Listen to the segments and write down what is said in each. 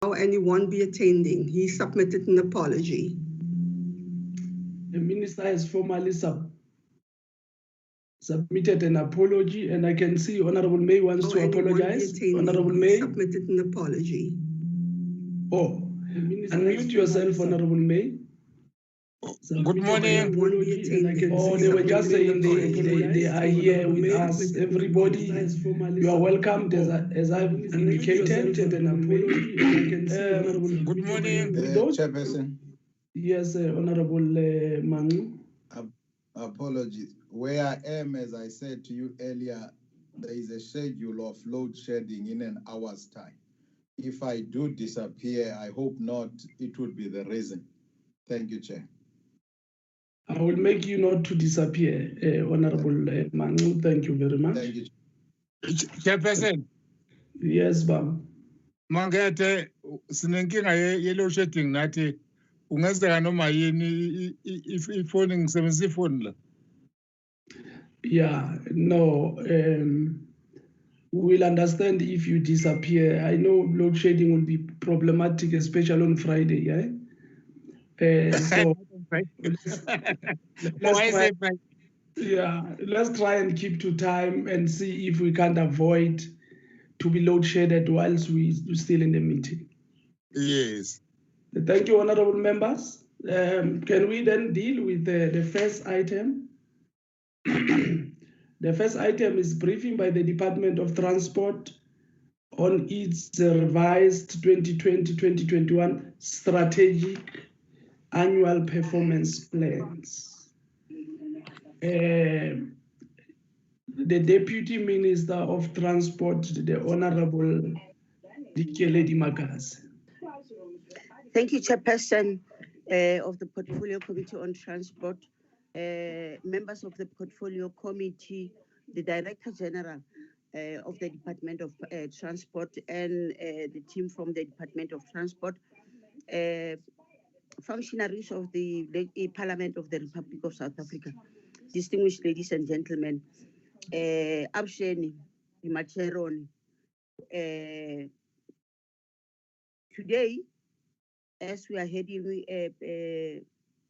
and he won't be attending. He submitted an apology. The minister has formally submitted an apology, and I can see Honorable May wants to apologize. Honorable May submitted an apology. Oh, unmute yourself, Honorable May. Good morning. Oh, they were just saying they are here with us. Everybody, you are welcomed as I've indicated. Good morning. Chairperson. Yes, Honorable Manu. Apologies. Where I am, as I said to you earlier, there is a schedule of load shedding in an hour's time. If I do disappear, I hope not, it would be the reason. Thank you, Chair. I will make you not to disappear, Honorable Manu. Thank you very much. Thank you. Chairperson. Yes, Bam. Mangete sinenkinga ye-load shedding nathi ungenzeka noma yini ifoni ngisebenzisa ifoni la. Yeah, no, we will understand if you disappear. I know load shedding will be problematic, especially on Friday, yeah? So let's try and keep to time and see if we can't avoid to be load shedded whilst we're still in the meeting. Yes. Thank you, honorable members. Can we then deal with the first item? The first item is briefing by the Department of Transport on its revised 2020-2021 strategic annual performance plans. The Deputy Minister of Transport, the Honorable Dikeledi Magas. Thank you, Chairperson of the Portfolio Committee on Transport, members of the Portfolio Committee, the Director General of the Department of Transport, and the team from the Department of Transport, functionaries of the Parliament of the Republic of South Africa, distinguished ladies and gentlemen, Absheni, Imacheroni, today, as we are heading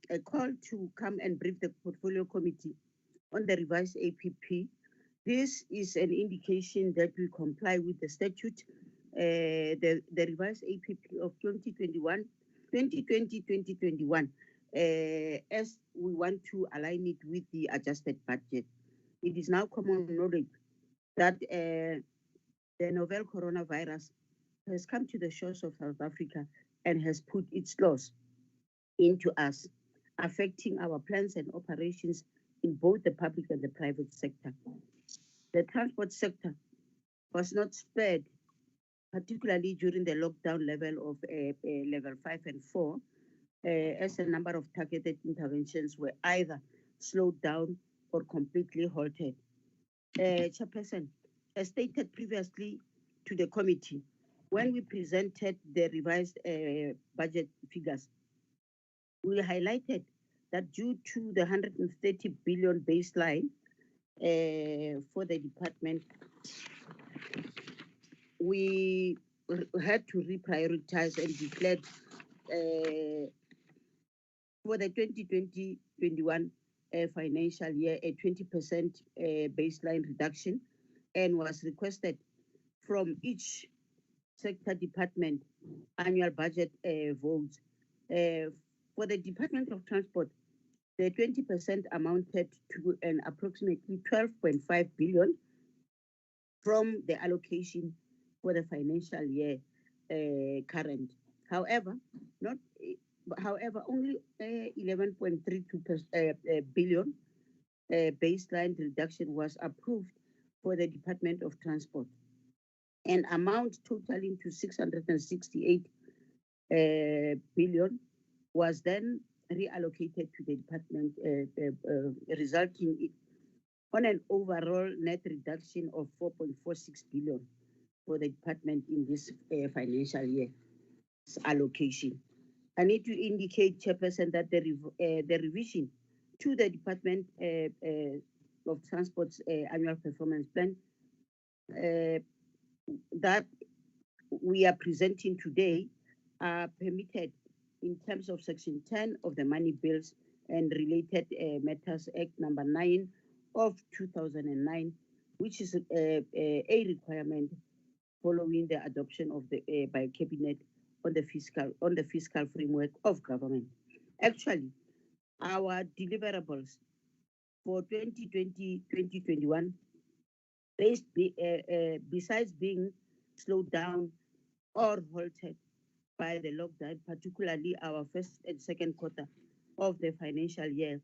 a call to come and brief the Portfolio Committee on the revised APP, this is an indication that we comply with the statute, the revised APP of 2020-2021, as we want to align it with the adjusted budget. It is now common knowledge that the novel coronavirus has come to the shores of South Africa and has put its claws into us, affecting our plans and operations in both the public and the private sector. The transport sector was not spared, particularly during the lockdown level of level 5 and 4, as a number of targeted interventions were either slowed down or completely halted. Chairperson, as stated previously to the committee, when we presented the revised budget figures, we highlighted that due to the 130 billion baseline for the department, we had to reprioritize and declare for the 2020-21 financial year a 20% baseline reduction, and was requested from each sector department annual budget votes. For the Department of Transport, the 20% amounted to an approximately 12.5 billion from the allocation for the financial year current. However, only 11.32 billion baseline reduction was approved for the Department of Transport. An amount totaling to 668 billion was then reallocated to the department, resulting on an overall net reduction of 4.46 billion for the department in this financial year allocation. I need to indicate, Chairperson, that the revision to the Department of Transport's annual performance plan that we are presenting today are permitted in terms of Section 10 of the Money Bills and Related Matters Act number 9 of 2009, which is a requirement following the adoption of the by cabinet on the fiscal framework of government. Actually, our deliverables for 2020-2021, besides being slowed down or halted by the lockdown, particularly our first and second quarter of the financial year,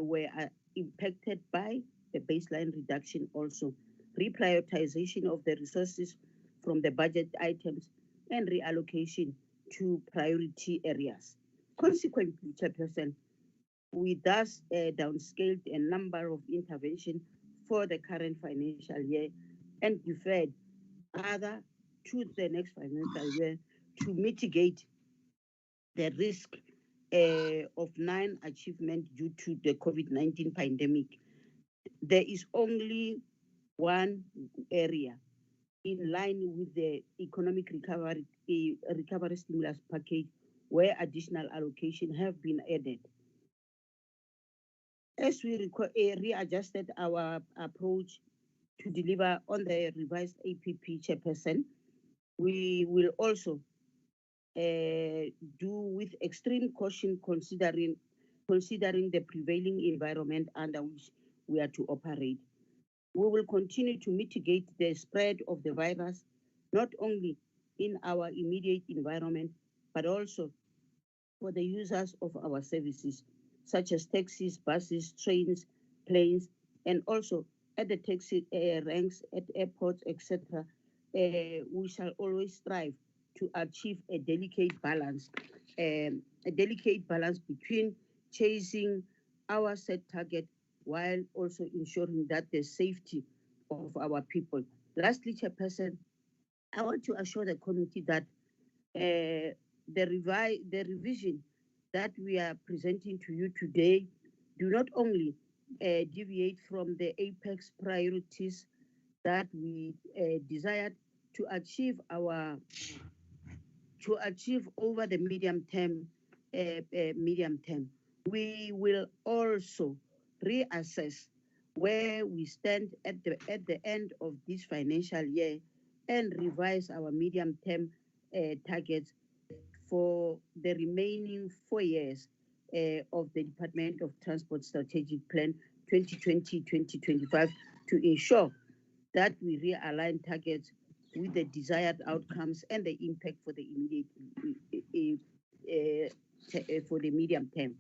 were impacted by the baseline reduction also, reprioritization of the resources from the budget items and reallocation to priority areas. Consequently, Chairperson, we thus downscaled a number of interventions for the current financial year and deferred other to the next financial year to mitigate the risk of non-achievement due to the COVID-19 pandemic. There is only one area in line with the economic recovery stimulus package where additional allocation have been added. As we readjusted our approach to deliver on the revised APP, Chairperson, we will also do with extreme caution considering the prevailing environment under which we are to operate. We will continue to mitigate the spread of the virus, not only in our immediate environment, but also for the users of our services, such as taxis, buses, trains, planes, and also at the taxi ranks at airports, etc. We shall always strive to achieve a delicate balance between chasing our set target while also ensuring that the safety of our people. Lastly, Chairperson, I want to assure the committee that the revision that we are presenting to you today do not only deviate from the apex priorities that we desired to achieve over the medium term. We will also reassess where we stand at the end of this financial year and revise our medium term targets for the remaining 4 years of the Department of Transport Strategic Plan 2020-2025 to ensure that we realign targets with the desired outcomes and the impact for the for the medium term.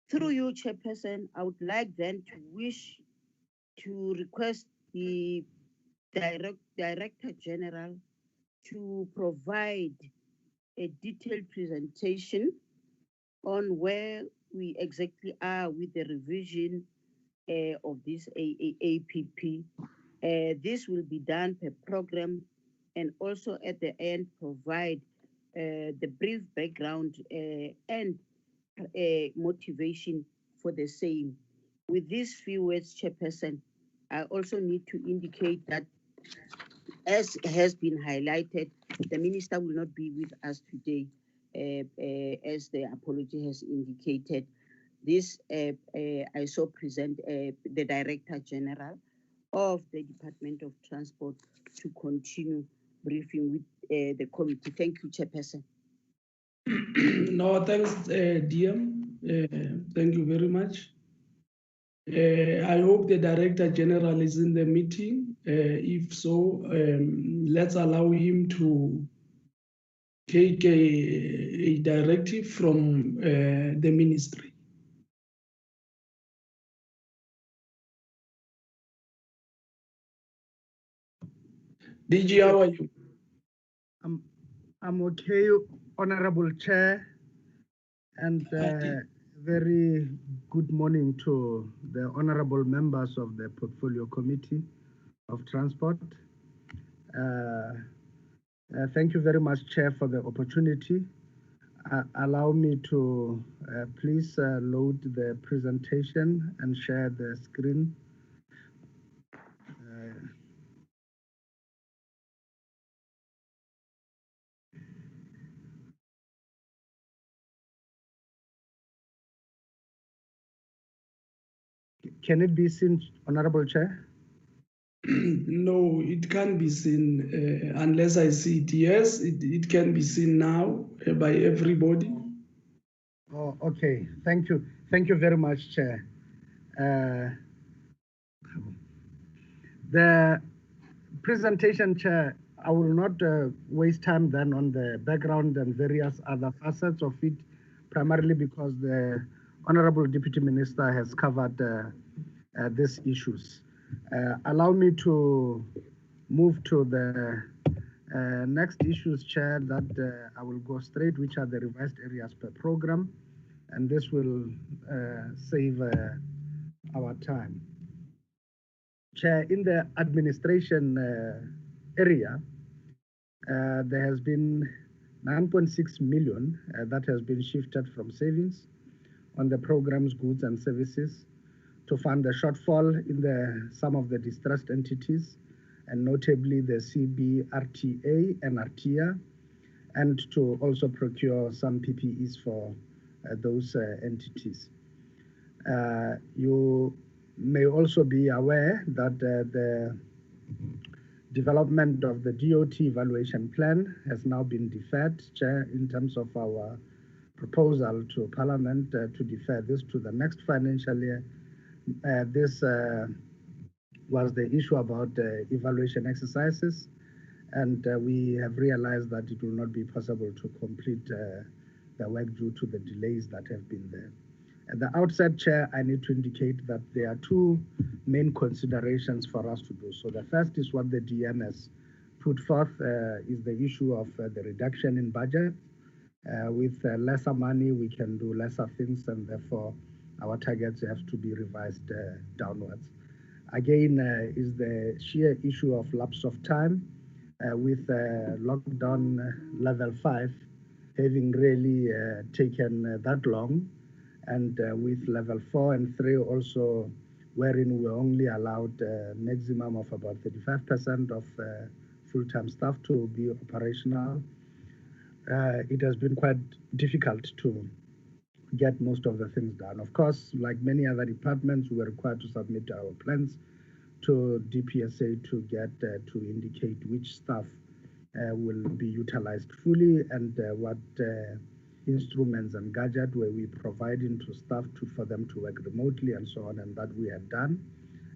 Through you, Chairperson, I would like then to request the Director General to provide a detailed presentation on where we exactly are with the revision of this APP. This will be done per program, and also at the end provide the brief background and motivation for the same. With these few words, Chairperson, I also need to indicate that, as has been highlighted, the Minister will not be with us today, as the apology has indicated. This I so present the Director General of the Department of Transport to continue briefing with the committee. Thank you, Chairperson. No, thanks, DM. Thank you very much. I hope the Director General is in the meeting. If so, let's allow him to take a directive from the ministry. DG, how are you? I'm okay, Honorable Chair, and very good morning to the honorable members of the Portfolio Committee of Transport. Thank you very much, Chair, for the opportunity. Allow me to please load the presentation and share the screen. Can it be seen, Honorable Chair? No, it can't be seen unless I see it. Yes, it can be seen now by everybody. Oh, okay. Thank you. Thank you very much, Chair. The presentation, Chair, I will not waste time then on the background and various other facets of it, primarily because the Honorable Deputy Minister has covered these issues. Allow me to move to the next issues, Chair, that I will go straight, which are the revised areas per program, and this will save our time. Chair, in the administration area, there has been 9.6 million that has been shifted from savings on the program's goods and services to fund the shortfall in some of the distressed entities, and notably the CBRTA and RTIA, and to also procure some PPEs for those entities. You may also be aware that the development of the DOT evaluation plan has now been deferred, Chair, in terms of our proposal to Parliament to defer this to the next financial year. This was the issue about evaluation exercises, and we have realized that it will not be possible to complete the work due to the delays that have been there. At the outset, Chair, I need to indicate that there are two main considerations for us to do. So the first is what the DM has put forth is the issue of the reduction in budget. With lesser money, we can do lesser things, and therefore our targets have to be revised downwards. Again, is the sheer issue of lapse of time with lockdown level 5 having really taken that long, and with level 4 and 3 also, wherein we're only allowed a maximum of about 35% of full-time staff to be operational. It has been quite difficult to get most of the things done. Of course, like many other departments, we were required to submit our plans to DPSA to get to indicate which staff will be utilized fully, and what instruments and gadget were we providing to staff for them to work remotely and so on, and that we have done.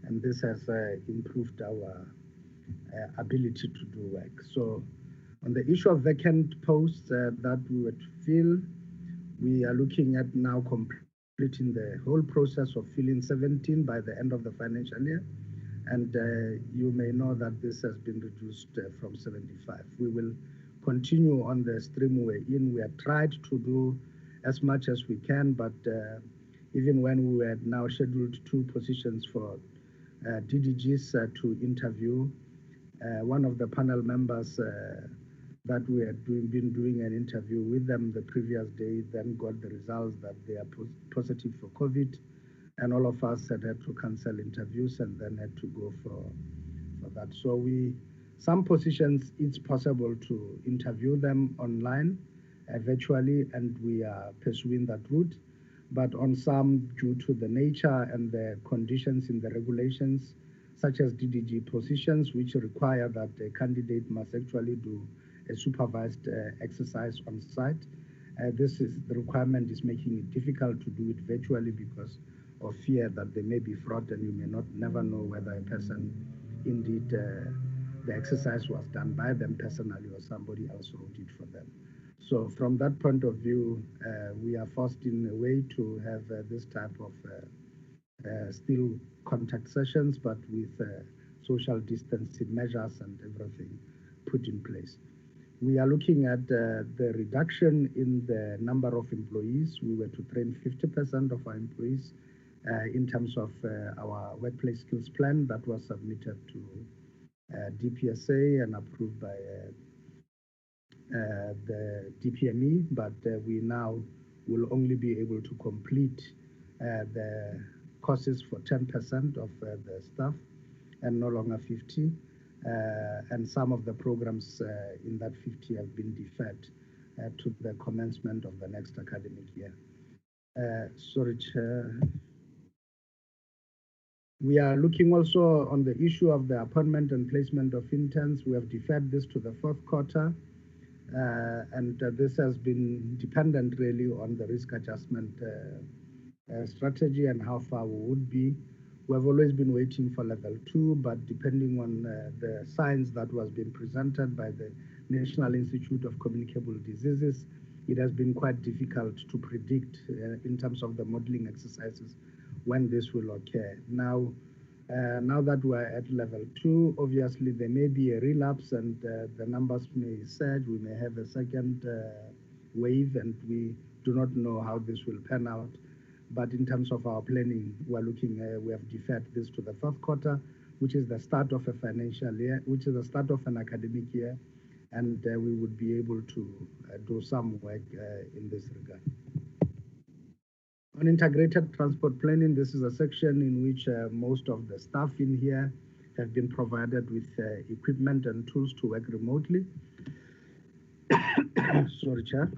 And this has improved our ability to do work. So on the issue of vacant posts that we would fill, we are looking at now completing the whole process of filling 17 by the end of the financial year. And you may know that this has been reduced from 75. We will continue on the stream we're in. We have tried to do as much as we can, but even when we had now scheduled 2 positions for DDGs to interview, one of the panel members that we had been doing an interview with them the previous day then got the results that they are positive for COVID, and all of us had to cancel interviews and then had to go for that. So some positions, it's possible to interview them online, virtually, and we are pursuing that route. But on some, due to the nature and the conditions in the regulations, such as DDG positions, which require that a candidate must actually do a supervised exercise on site, the requirement is making it difficult to do it virtually because of fear that there may be fraud, and you may never know whether a person indeed the exercise was done by them personally or somebody else wrote it for them. So from that point of view, we are forced in a way to have this type of still contact sessions, but with social distancing measures and everything put in place. We are looking at the reduction in the number of employees. We were to train 50% of our employees in terms of our workplace skills plan that was submitted to DPSA and approved by the DPME, but we now will only be able to complete the courses for 10% of the staff and no longer 50. And some of the programs in that 50 have been deferred to the commencement of the next academic year. Sorry, Chair. We are looking also on the issue of the appointment and placement of interns. We have deferred this to the fourth quarter, and this has been dependent really on the risk adjustment strategy and how far we would be. We have always been waiting for level 2, but depending on the science that was being presented by the National Institute of Communicable Diseases, it has been quite difficult to predict in terms of the modeling exercises when this will occur. Now that we're at level 2, obviously there may be a relapse and the numbers may surge. We may have a second wave, and we do not know how this will pan out. But in terms of our planning, we have deferred this to the fourth quarter, which is the start of a financial year, which is the start of an academic year, and we would be able to do some work in this regard. On integrated transport planning, this is a section in which most of the staff in here have been provided with equipment and tools to work remotely. Sorry, Chair.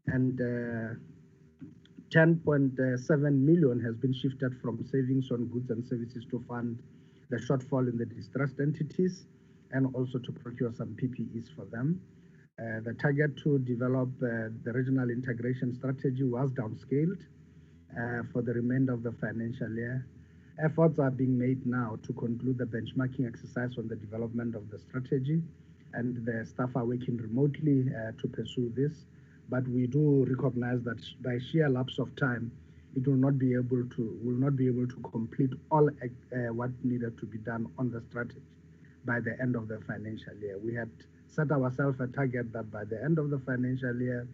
And 10.7 million has been shifted from savings on goods and services to fund the shortfall in the distressed entities and also to procure some PPEs for them. The target to develop the regional integration strategy was downscaled for the remainder of the financial year. Efforts are being made now to conclude the benchmarking exercise on the development of the strategy, and the staff are working remotely to pursue this. But we do recognize that by sheer lapse of time, it will not be able to complete all what needed to be done on the strategy by the end of the financial year. We had set ourselves a target that by the end of the financial year,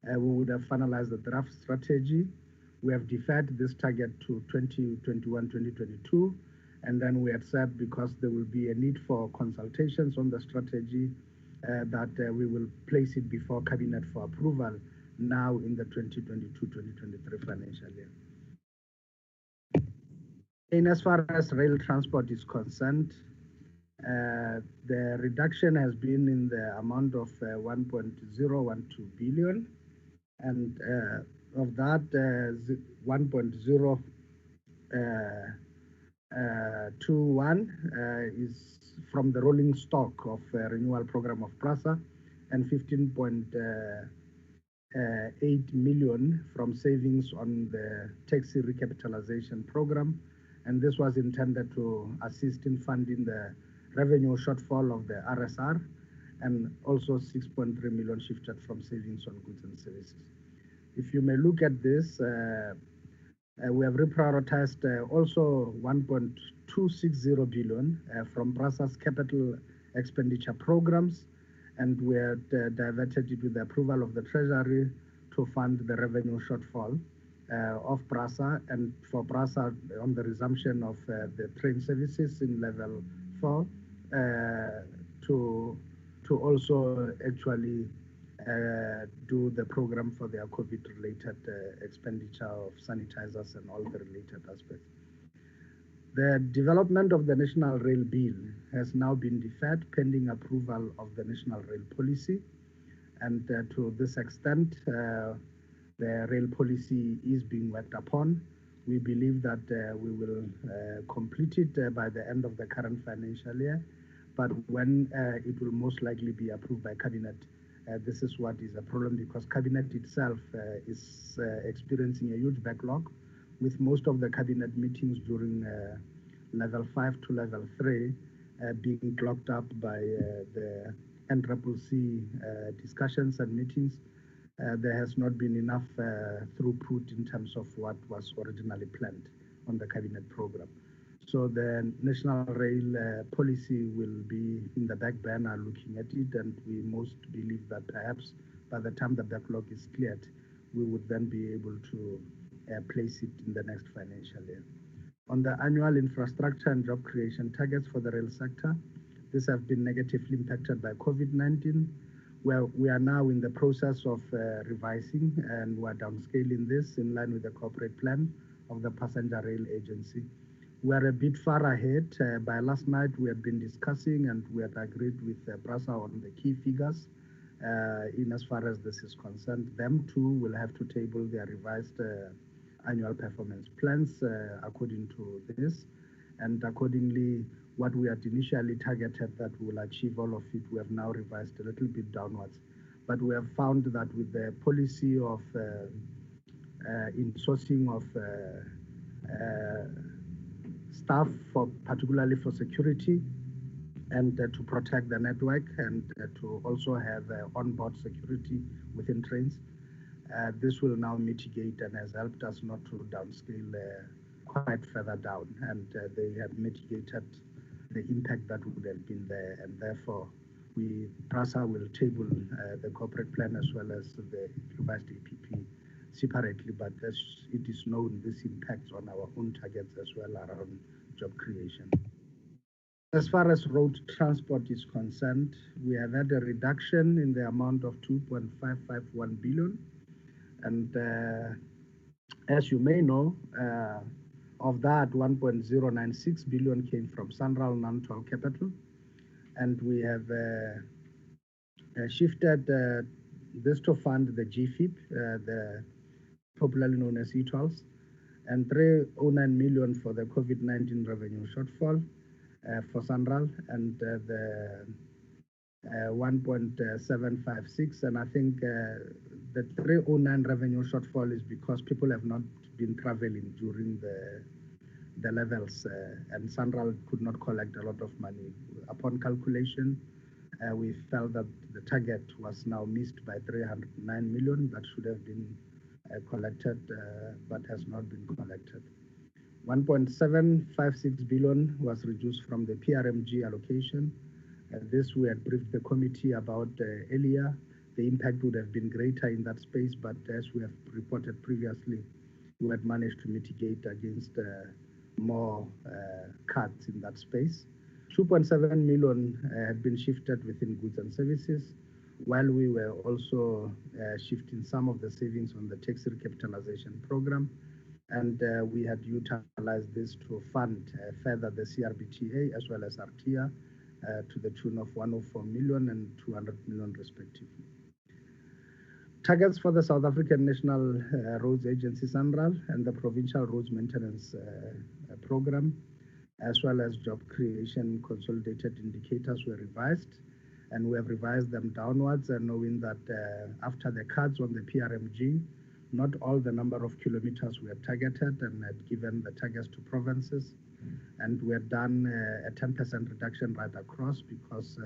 we would have finalized the draft strategy. We have deferred this target to 2021-2022, and then we had said because there will be a need for consultations on the strategy, that we will place it before Cabinet for approval now in the 2022-2023 financial year. And as far as rail transport is concerned, the reduction has been in the amount of 1.012 billion, and of that 1.021 is from the rolling stock of renewal program of PRASA, and 15.8 million from savings on the taxi recapitalization program, and this was intended to assist in funding the revenue shortfall of the RSR, and also 6.3 million shifted from savings on goods and services. If you may look at this, we have reprioritized also 1.260 billion from PRASA's capital expenditure programs, and we had diverted it with the approval of the Treasury to fund the revenue shortfall of PRASA, and for PRASA on the resumption of the train services in level 4 to also actually do the program for their COVID-related expenditure of sanitizers and all the related aspects. The development of the National Rail Bill has now been deferred pending approval of the National Rail Policy, and to this extent, the rail policy is being worked upon. We believe that we will complete it by the end of the current financial year, but when it will most likely be approved by Cabinet, this is what is a problem, because Cabinet itself is experiencing a huge backlog, with most of the Cabinet meetings during level 5 to level 3 being blocked up by the NCCC discussions and meetings. There has not been enough throughput in terms of what was originally planned on the Cabinet program. So the National Rail Policy will be in the back burner looking at it, and we most believe that perhaps by the time the backlog is cleared, we would then be able to place it in the next financial year. On the annual infrastructure and job creation targets for the rail sector, these have been negatively impacted by COVID-19, where we are now in the process of revising, and we're downscaling this in line with the corporate plan of the Passenger Rail Agency. We're a bit far ahead. By last night, we had been discussing and we had agreed with PRASA on the key figures in as far as this is concerned. Them too will have to table their revised annual performance plans according to this. And accordingly, what we had initially targeted that we will achieve all of it, we have now revised a little bit downwards. But we have found that with the policy of insourcing of staff, particularly for security, and to protect the network, and to also have onboard security within trains, this will now mitigate and has helped us not to downscale quite further down, and they have mitigated the impact that would have been there, and therefore PRASA will table the corporate plan as well as the revised APP separately, but as it is known, this impacts on our own targets as well around job creation. As far as road transport is concerned, we have had a reduction in the amount of 2.551 billion, and as you may know, of that 1.096 billion came from Sanral non-toll capital, and we have shifted this to fund the GFIP, the popularly known as e-tolls, and 309 million for the COVID-19 revenue shortfall for Sanral, and the 1.756, and I think the 309 revenue shortfall is because people have not been traveling during the levels, and Sanral could not collect a lot of money. Upon calculation, we felt that the target was now missed by 309 million that should have been collected, but has not been collected. 1.756 billion was reduced from the PRMG allocation. This we had briefed the committee about earlier. The impact would have been greater in that space, but as we have reported previously, we had managed to mitigate against more cuts in that space. 2.7 million had been shifted within goods and services, while we were also shifting some of the savings on the tax recapitalization program, and we had utilized this to fund further the CRBTA as well as RTIA to the tune of 104 million and 200 million respectively. Targets for the South African National Roads Agency, SANRAL, and the Provincial Roads Maintenance Program, as well as job creation consolidated indicators were revised, and we have revised them downwards, and knowing that after the cuts on the PRMG, not all the number of kilometers we had targeted and had given the targets to provinces, and we had done a 10% reduction right across because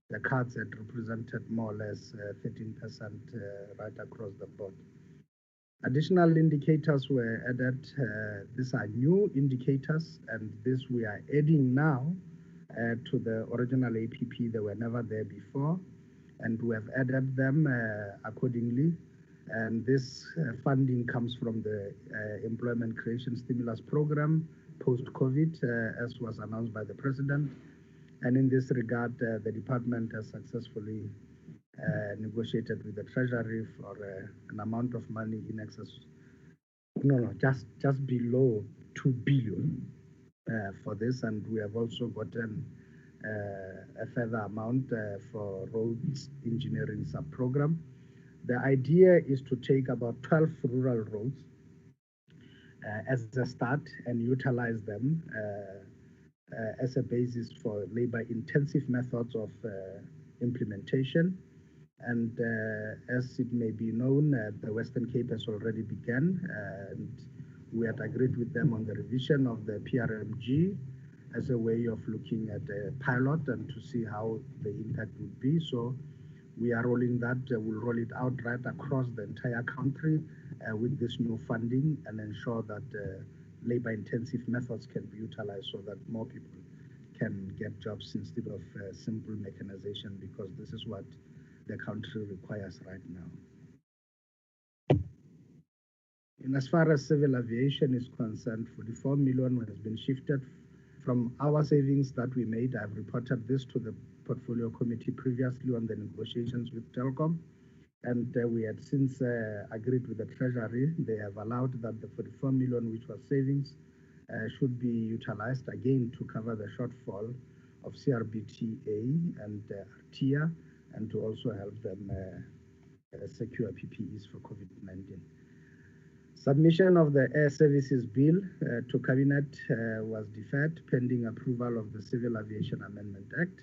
the cuts had represented more or less 13% right across the board. Additional indicators were added. These are new indicators, and this we are adding now to the original APP. They were never there before, and we have added them accordingly. And this funding comes from the Employment Creation Stimulus Program post-COVID, as was announced by the President. And in this regard, the department has successfully negotiated with the Treasury for an amount of money in excess, just below 2 billion for this. And we have also gotten a further amount for roads engineering sub-program. The idea is to take about 12 rural roads as a start and utilize them as a basis for labor-intensive methods of implementation. And as it may be known, the Western Cape has already begun, and we had agreed with them on the revision of the PRMG as a way of looking at a pilot and to see how the impact would be. So we are rolling that, we'll roll it out right across the entire country with this new funding and ensure that labor-intensive methods can be utilized so that more people can get jobs instead of simple mechanization, because this is what the country requires right now. And as far as civil aviation is concerned, 44 million has been shifted from our savings that we made. I've reported this to the portfolio committee previously on the negotiations with Telkom, and we had since agreed with the Treasury. They have allowed that the 44 million, which was savings, should be utilized again to cover the shortfall of CRBTA and RTIA, and to also help them secure PPEs for COVID-19. Submission of the Air Services Bill to Cabinet was deferred pending approval of the Civil Aviation Amendment Act,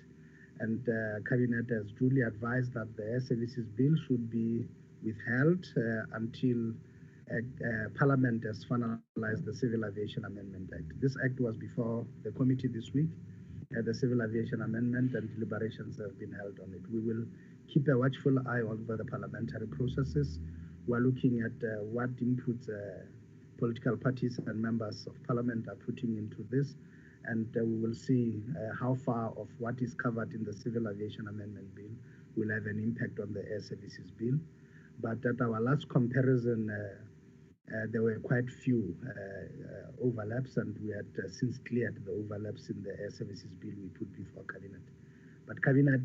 and Cabinet has duly advised that the Air Services Bill should be withheld until Parliament has finalized the Civil Aviation Amendment Act. This act was before the committee this week. The Civil Aviation Amendment and deliberations have been held on it. We will keep a watchful eye over the parliamentary processes. We're looking at what inputs political parties and members of parliament are putting into this, and we will see how far of what is covered in the Civil Aviation Amendment Bill will have an impact on the Air Services Bill. But at our last comparison, there were quite few overlaps, and we had since cleared the overlaps in the Air Services Bill we put before Cabinet. But Cabinet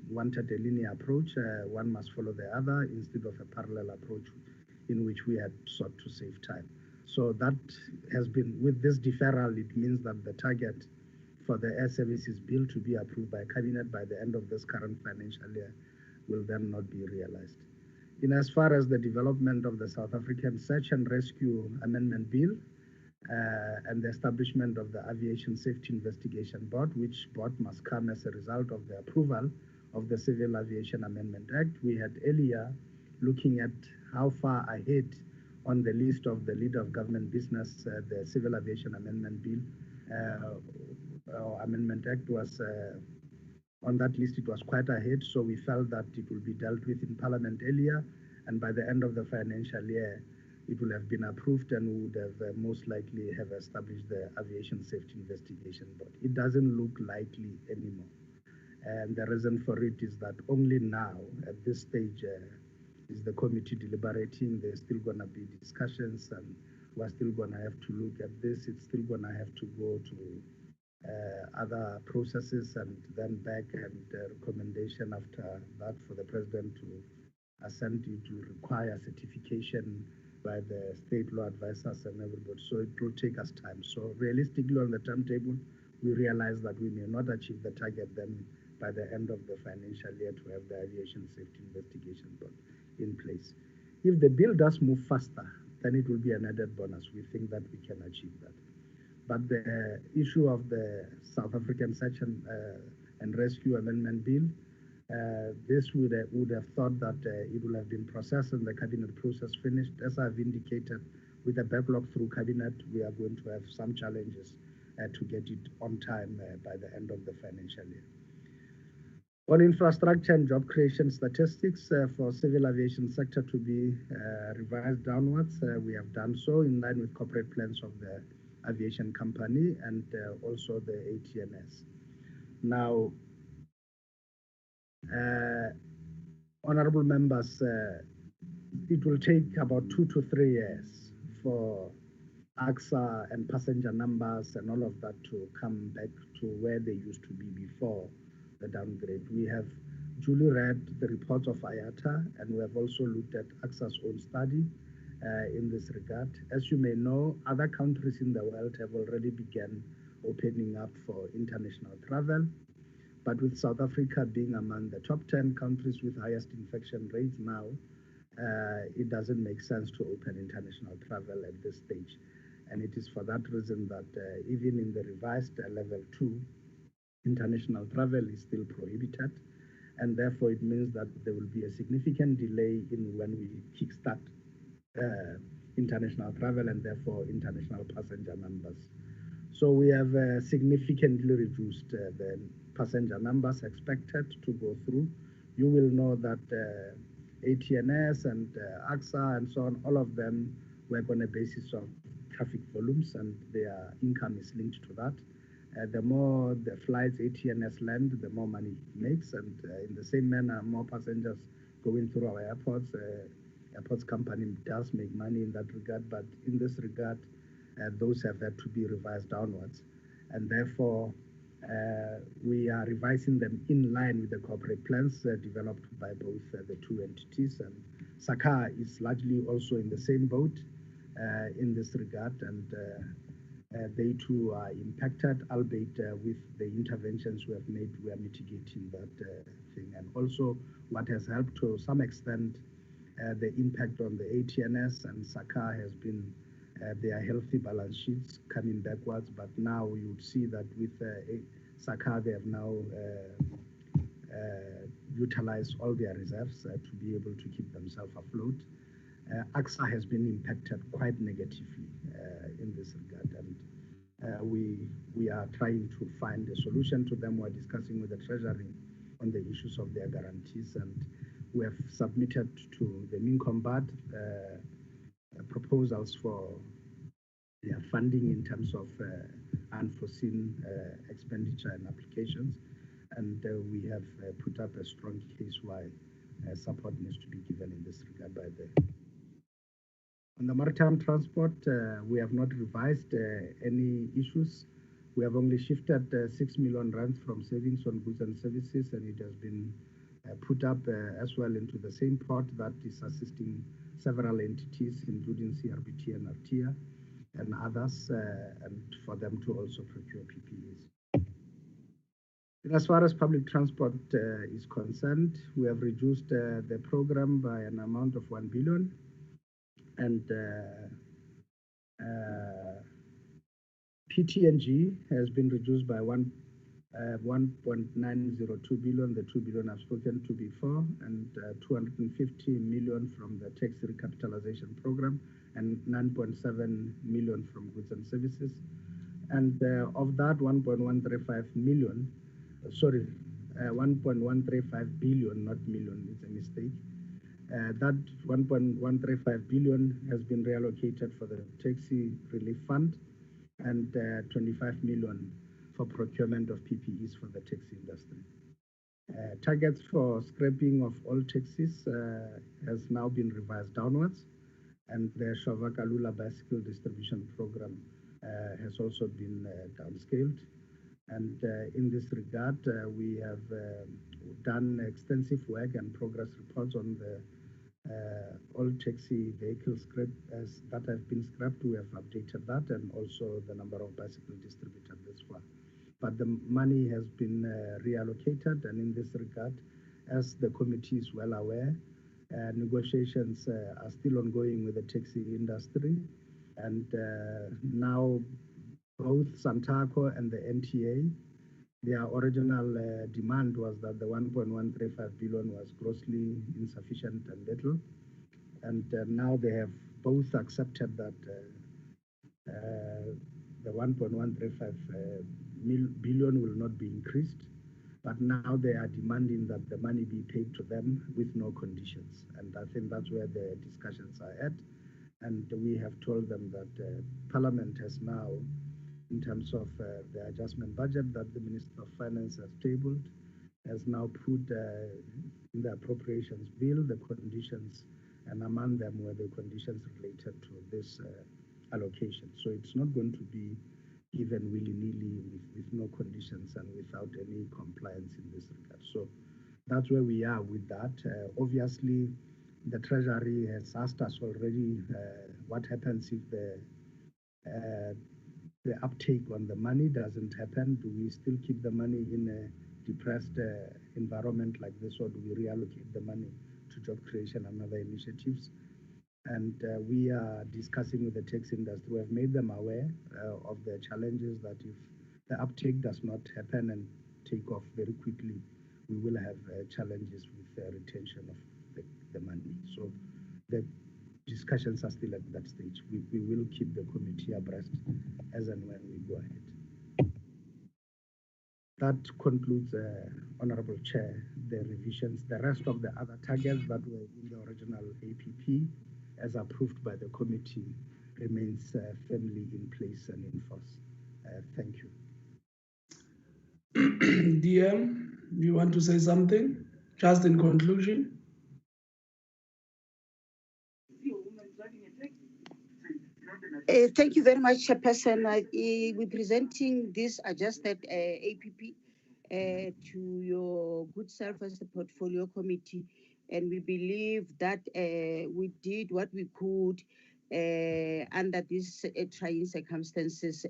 wanted a linear approach. One must follow the other instead of a parallel approach in which we had sought to save time. So that has been, with this deferral, it means that the target for the Air Services Bill to be approved by Cabinet by the end of this current financial year will then not be realized. In as far as the development of the South African Search and Rescue Amendment Bill and the establishment of the Aviation Safety Investigation Board, which board must come as a result of the approval of the Civil Aviation Amendment Act, we had earlier looking at how far ahead on the list of the Leader of Government Business, the Civil Aviation Amendment Bill or Amendment Act was on that list. It was quite ahead, so we felt that it will be dealt with in Parliament earlier, and by the end of the financial year, it will have been approved and we would have most likely have established the Aviation Safety Investigation Board. It doesn't look likely anymore. And the reason for it is that only now, at this stage, is the committee deliberating. There's still going to be discussions, and we're still going to have to look at this. It's still going to have to go to other processes and then back, and recommendation after that for the president to assent to require certification by the state law advisors and everybody. So it will take us time. So realistically on the timetable, we realize that we may not achieve the target then by the end of the financial year to have the Aviation Safety Investigation Board in place. If the bill does move faster, then it will be an added bonus. We think that we can achieve that. But the issue of the South African Search and Rescue Amendment Bill, this would have thought that it would have been processed and the Cabinet process finished. As I've indicated, with the backlog through Cabinet, we are going to have some challenges to get it on time by the end of the financial year. On infrastructure and job creation statistics for civil aviation sector to be revised downwards, we have done so in line with corporate plans of the aviation company and also the ATNS. Now, honorable members, it will take about 2 to 3 years for AXA and passenger numbers and all of that to come back to where they used to be before the downgrade. We have duly read the reports of IATA, and we have also looked at AXA's own study in this regard. As you may know, other countries in the world have already begun opening up for international travel. But with South Africa being among the top 10 countries with highest infection rates now, it doesn't make sense to open international travel at this stage. And it is for that reason that even in the revised level 2, international travel is still prohibited. And therefore, it means that there will be a significant delay in when we kickstart international travel and therefore international passenger numbers. So we have significantly reduced the passenger numbers expected to go through. You will know that ATNS and AXA and so on, all of them work on a basis of traffic volumes, and their income is linked to that. The more the flights ATNS land, the more money it makes, and in the same manner, more passengers going through our airports. Airports company does make money in that regard, but in this regard, those have had to be revised downwards, and therefore we are revising them in line with the corporate plans developed by both the two entities. And SACA is largely also in the same boat in this regard, and they too are impacted, albeit with the interventions we have made, we are mitigating that thing. And also what has helped to some extent The impact on the ATNS and SACA has been their healthy balance sheets coming backwards, but now you would see that with SACA, they have now utilized all their reserves to be able to keep themselves afloat. AXA has been impacted quite negatively in this regard, and we are trying to find a solution to them. We're discussing with the Treasury on the issues of their guarantees, and we have submitted to the MinCombat proposals for their funding in terms of unforeseen expenditure and applications, and we have put up a strong case why support needs to be given in this regard by the. On the maritime transport, we have not revised any issues. We have only shifted 6 million rands from savings on goods and services, and it has been put up as well into the same pot that is assisting several entities, including CRBT and RTIA and others, and for them to also procure PPEs. And as far as public transport is concerned, we have reduced the program by an amount of 1 billion, and PTNG has been reduced by 1.902 billion, the 2 billion I've spoken to before, and 250 million from the tax recapitalization program, and 9.7 million from goods and services. And of that 1.135 million, 1.135 billion, not million, it's a mistake. That 1.135 billion has been reallocated for the taxi relief fund, and 25 million for procurement of PPEs for the taxi industry. Targets for scrapping of all taxis has now been revised downwards, and the Shavakalula bicycle distribution program has also been downscaled. And in this regard, we have done extensive work and progress reports on the all taxi vehicles that have been scrapped. We have updated that, and also the number of bicycles distributed this far. But the money has been reallocated, and in this regard, as the committee is well aware, negotiations are still ongoing with the taxi industry, and now both Santaco and the NTA, their original demand was that the 1.135 billion was grossly insufficient and little, and now they have both accepted that the 1.135 billion will not be increased, but now they are demanding that the money be paid to them with no conditions, and I think that's where the discussions are at. And we have told them that Parliament has now, in terms of the adjustment budget that the Minister of Finance has tabled, has now put in the appropriations bill the conditions, and among them were the conditions related to this allocation. So it's not going to be given willy-nilly with no conditions and without any compliance in this regard. So that's where we are with that. Obviously, the Treasury has asked us already what happens if the uptake on the money doesn't happen. Do we still keep the money in a depressed environment like this, or do we reallocate the money to job creation and other initiatives? And we are discussing with the taxi industry. We have made them aware of the challenges that if the uptake does not happen and take off very quickly, we will have challenges with the retention of the money. So the discussions are still at that stage. We will keep the committee abreast as and when we go ahead. That concludes, Honorable Chair, the revisions. The rest of the other targets that were in the original APP, as approved by the committee, remains firmly in place and in force. Thank you. DM, you want to say something? Just in conclusion? Thank you very much, Chairperson. We're presenting this adjusted APP to your good self as the portfolio committee, and we believe that we did what we could under these trying circumstances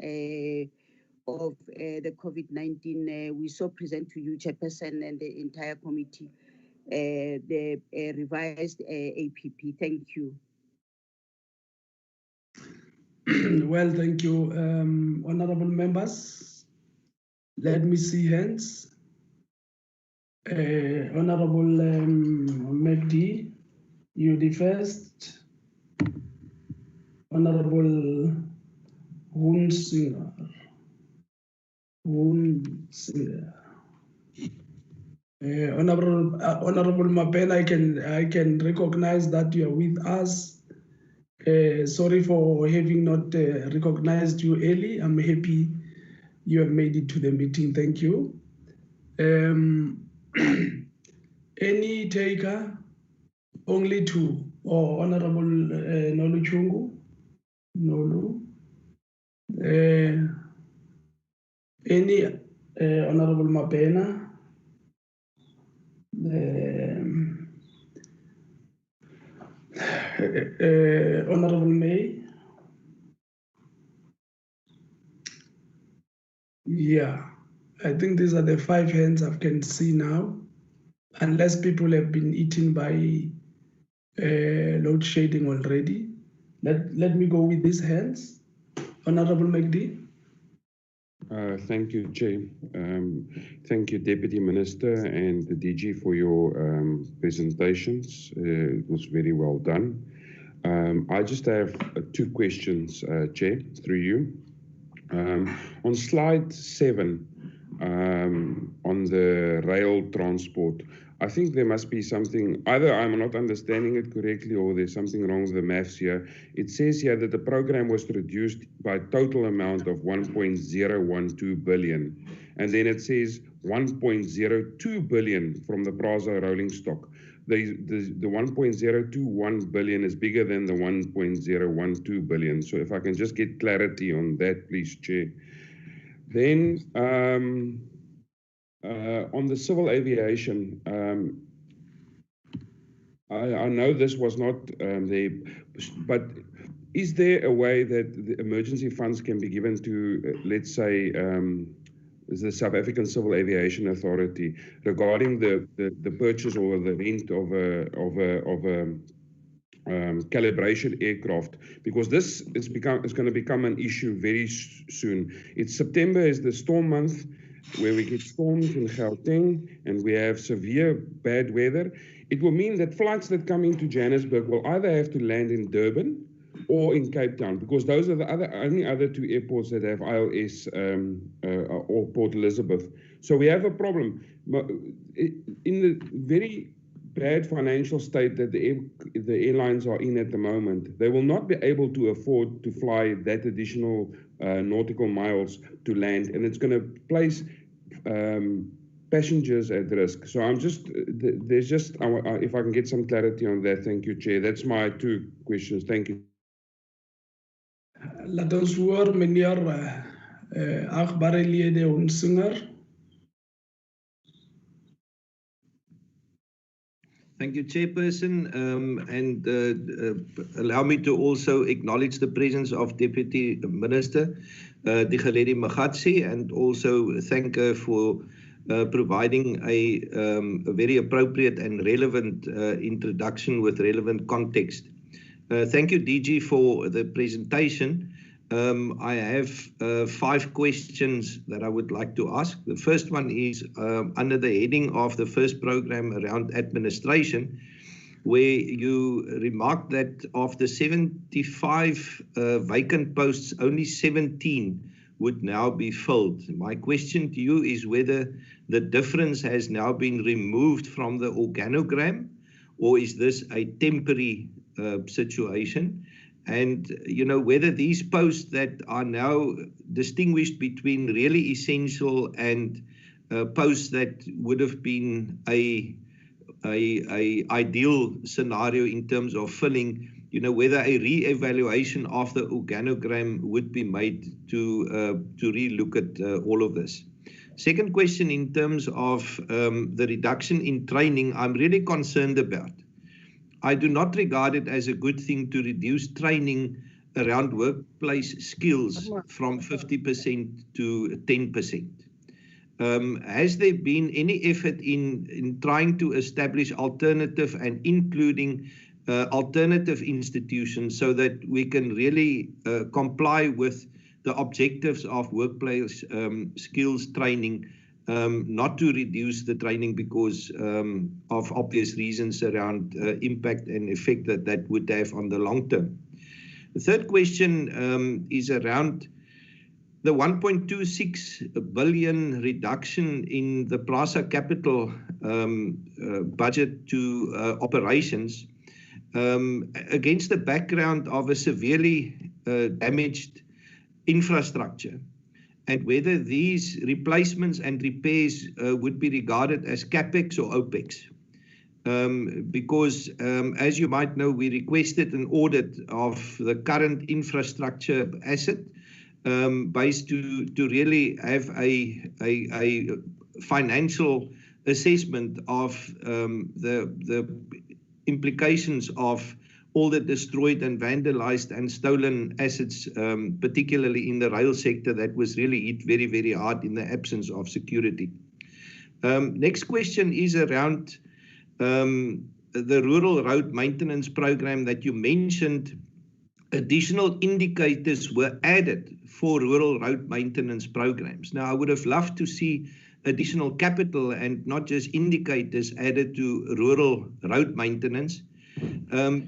of the COVID-19. We so present to you, Chairperson, and the entire committee the revised APP. Thank you. Well, thank you, honorable members. Let me see hands. Honorable Megdi, you the first. Honorable Hunsinger. Honorable Mapela, I can recognize that you are with us. Sorry for having not recognized you early. I'm happy you have made it to the meeting. Thank you. Any taker? Only two. Or Honorable Nolu Chungu? Nolu. Any Honorable Mapena? Honorable May? Yeah, I think these are the 5 hands I can see now, unless people have been eaten by load shedding already. Let me go with these hands. Honorable Megdi. Thank you, Chair. Thank you, Deputy Minister and the DG for your presentations. It was very well done. I just have 2 questions, Chair, through you. On slide 7, on the rail transport, I think there must be something, either I'm not understanding it correctly or there's something wrong with the maths here. It says here that the program was reduced by a total amount of 1.012 billion. And then it says 1.02 billion from the Praza rolling stock. The 1.021 billion is bigger than the 1.012 billion. So if I can just get clarity on that, please, Chair. Then on the civil aviation, I know this was not there, but is there a way that the emergency funds can be given to, let's say, the South African Civil Aviation Authority regarding the purchase or the rent of a calibration aircraft, because this is going to become an issue very soon. September is the storm month, where we get storms in Gauteng and we have severe bad weather. It will mean that flights that come into Johannesburg will either have to land in Durban or in Cape Town, because those are the only other 2 airports that have ILS or Port Elizabeth. So we have a problem. In the very bad financial state that the airlines are in at the moment, they will not be able to afford to fly that additional nautical miles to land, and it's going to place passengers at risk. So I'm just, if I can get some clarity on that. Thank you, Chair. That's my 2 questions. Thank you. Laat ons hoor, meneer achtbare lede Hunsinger. Thank you, Chairperson, and allow me to also acknowledge the presence of Deputy Minister Digaledi Magatsi, and also thank her for providing a very appropriate and relevant introduction with relevant context. Thank you, DG, for the presentation. I have 5 questions that I would like to ask. The first one is under the heading of the first program around administration, where you remarked that of the 75 vacant posts, only 17 would now be filled. My question to you is whether the difference has now been removed from the organogram, or is this a temporary situation? And, you know, whether these posts that are now distinguished between really essential and posts that would have been a ideal scenario in terms of filling, you know, whether a re-evaluation of the organogram would be made to re-look at all of this. Second question, in terms of the reduction in training, I'm really concerned about. I do not regard it as a good thing to reduce training around workplace skills from 50% to 10%. Has there been any effort in trying to establish alternative and including alternative institutions so that we can really comply with the objectives of workplace skills training, not to reduce the training because of obvious reasons around impact and effect that would have on the long term? The third question is around the 1.26 billion reduction in the PRASA capital budget to operations against the background of a severely damaged infrastructure, and whether these replacements and repairs would be regarded as CapEx or OpEx. Because as you might know, we requested an audit of the current infrastructure asset based to really have a financial assessment of the implications of all the destroyed and vandalized and stolen assets, particularly in the rail sector that was really hit very, very hard in the absence of security. Next question is around the rural road maintenance program that you mentioned. Additional indicators were added for rural road maintenance programs. Now, I would have loved to see additional capital and not just indicators added to rural road maintenance,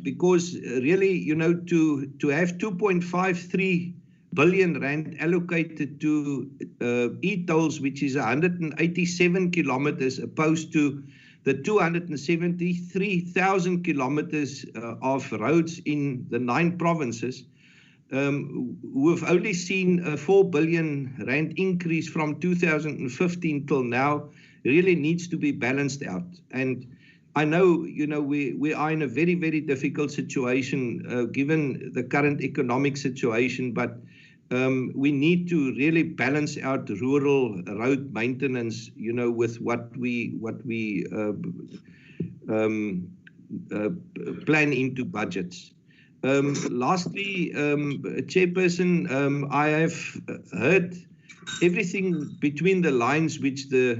because really, you know, to have 2.53 billion rand allocated to e-tolls, which is 187 kilometers, opposed to the 273,000 kilometers of roads in the 9 provinces, who have only seen a 4 billion rand increase from 2015 till now, really needs to be balanced out. And I know, you know, we are in a very, very difficult situation given the current economic situation, but we need to really balance out rural road maintenance, you know, with what we plan into budgets. Lastly, Chairperson, I have heard everything between the lines which the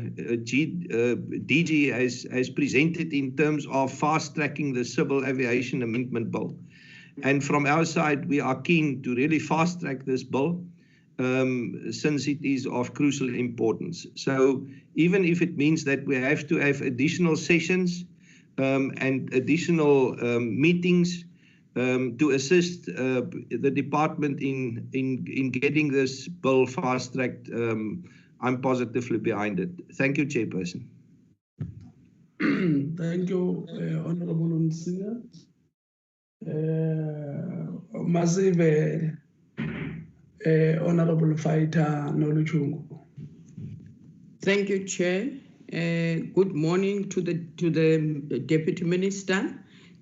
DG has presented in terms of fast-tracking the Civil Aviation Amendment Bill. And from our side, we are keen to really fast-track this bill since it is of crucial importance. So even if it means that we have to have additional sessions and additional meetings to assist the department in getting this bill fast-tracked, I'm positively behind it. Thank you, Chairperson. Thank you, Honorable Nsinger. Masive, Honorable Fighter Noluchungu. Thank you, Chair. Good morning to the Deputy Minister,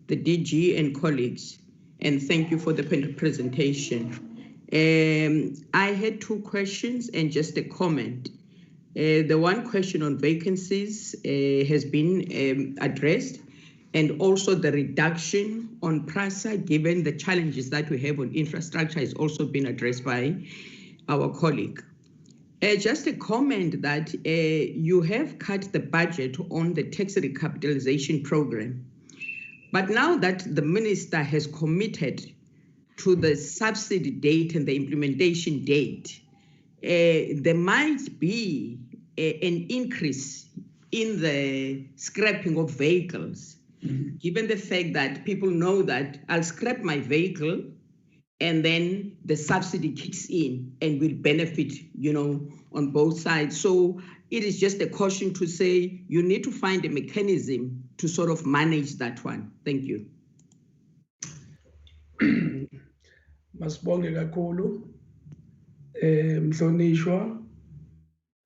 the DG and colleagues, and thank you for the presentation. I had 2 questions and just a comment. The one question on vacancies has been addressed, and also the reduction on PRASA, given the challenges that we have on infrastructure, has also been addressed by our colleague. Just a comment that you have cut the budget on the tax recapitalization program. But now that the minister has committed to the subsidy date and the implementation date, there might be an increase in the scrapping of vehicles, given the fact that people know that I'll scrap my vehicle and then the subsidy kicks in and will benefit, you know, on both sides. So it is just a caution to say you need to find a mechanism to sort of manage that one. Thank you. Masibonge kakhulu, Mhlonishwa,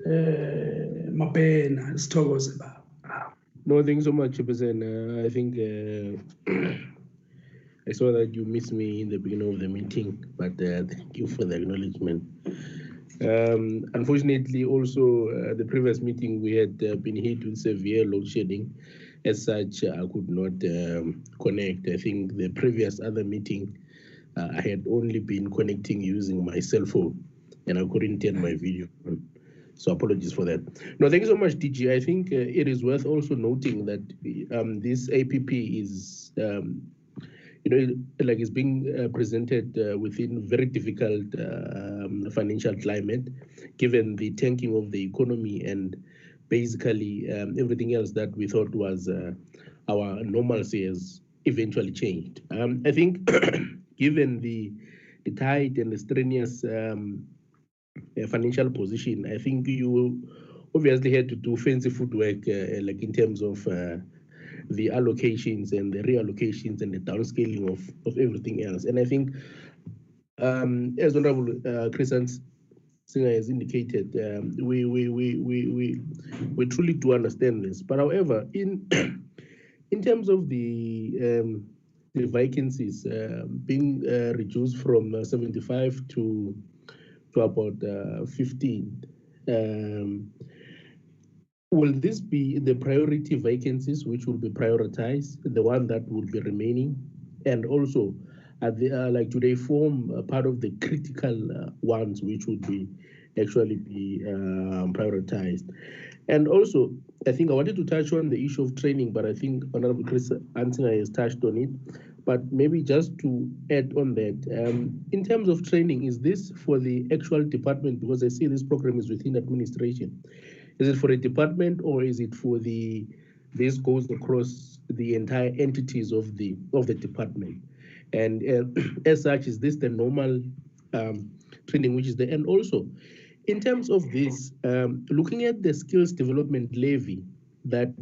Mapena, sithokoze baba. No, thanks so much, Chairperson. I think I saw that you missed me in the beginning of the meeting, but thank you for the acknowledgement. Unfortunately, also, the previous meeting, we had been hit with severe load shedding. As such, I could not connect. I think the previous other meeting, I had only been connecting using my cell phone, and I couldn't turn my video on. So apologies for that. No, thank you so much, DG. I think it is worth also noting that this APP is, like it's being presented within very difficult financial climate, given the tanking of the economy and basically everything else that we thought was our normalcy has eventually changed. I think given the tight and the strenuous financial position, I think you obviously had to do fancy footwork, like in terms of the allocations and the reallocations and the downscaling of everything else. And I think, as Honorable Chris Singer has indicated, we truly do understand this. But however, in terms of the vacancies being reduced from 75 to about 15. Will this be the priority vacancies which will be prioritized, the one that will be remaining? And also, like, do they form part of the critical ones which would be actually be prioritized? And also, I think I wanted to touch on the issue of training, but I think Honorable Chris Ansinger has touched on it. But maybe just to add on that, in terms of training, is this for the actual department? Because I see this program is within administration. Is it for a department, or is it for this goes across the entire entities of the department? And as such, is this the normal training which is there? And also, in terms of this, looking at the skills development levy that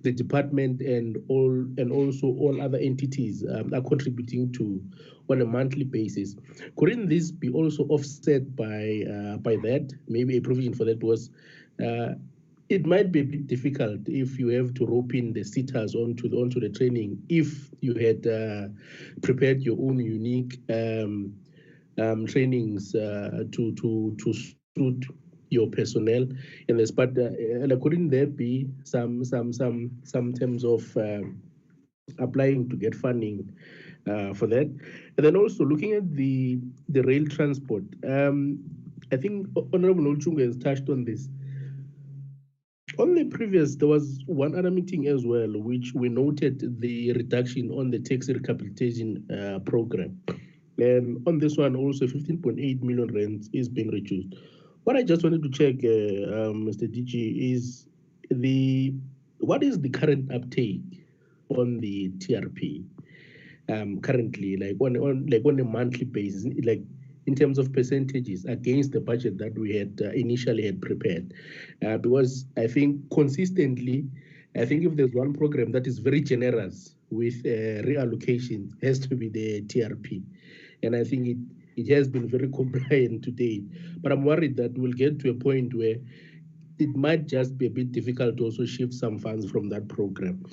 the department and also all other entities are contributing to on a monthly basis, couldn't this be also offset by that? Maybe a provision for that, because it might be a bit difficult if you have to rope in the sitters onto the training if you had prepared your own unique trainings to suit your personnel in this. But couldn't there be some terms of applying to get funding for that? And then also looking at the rail transport, I think Honorable Olchunga has touched on this. On the previous, there was one other meeting as well, which we noted the reduction on the taxi rehabilitation program. And on this one, also 15.8 million rand is being reduced. What I just wanted to check, Mr. DG, is what is the current uptake on the TRP currently, like on a monthly basis, like in terms of percentages against the budget that we had initially had prepared? Because I think consistently, I think if there's one program that is very generous with reallocation, it has to be the TRP. And I think it has been very compliant to date. But I'm worried that we'll get to a point where it might just be a bit difficult to also shift some funds from that program.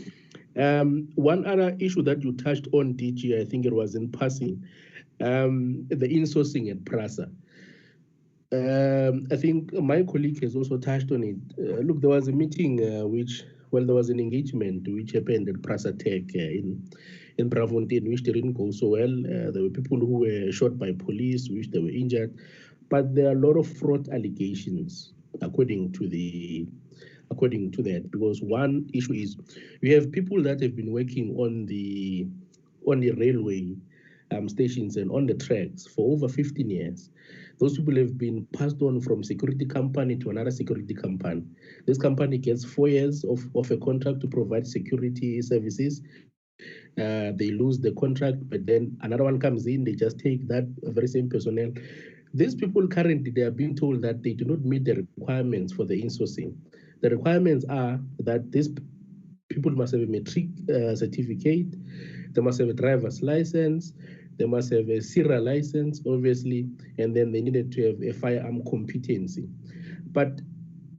One other issue that you touched on, DG, I think it was in passing, the insourcing at PRASA. I think my colleague has also touched on it. Look, there was a meeting there was an engagement which happened at PRASA Tech in Braamfontein, which didn't go so well. There were people who were shot by police, which they were injured. But there are a lot of fraud allegations, according to that, because one issue is we have people that have been working on the railway stations and on the tracks for over 15 years. Those people have been passed on from security company to another security company. This company gets 4 years of a contract to provide security services. They lose the contract, but then another one comes in, they just take that very same personnel. These people currently, they are being told that they do not meet the requirements for the insourcing. The requirements are that these people must have a matric certificate, they must have a driver's license, they must have a serial license, obviously, and then they needed to have a firearm competency. But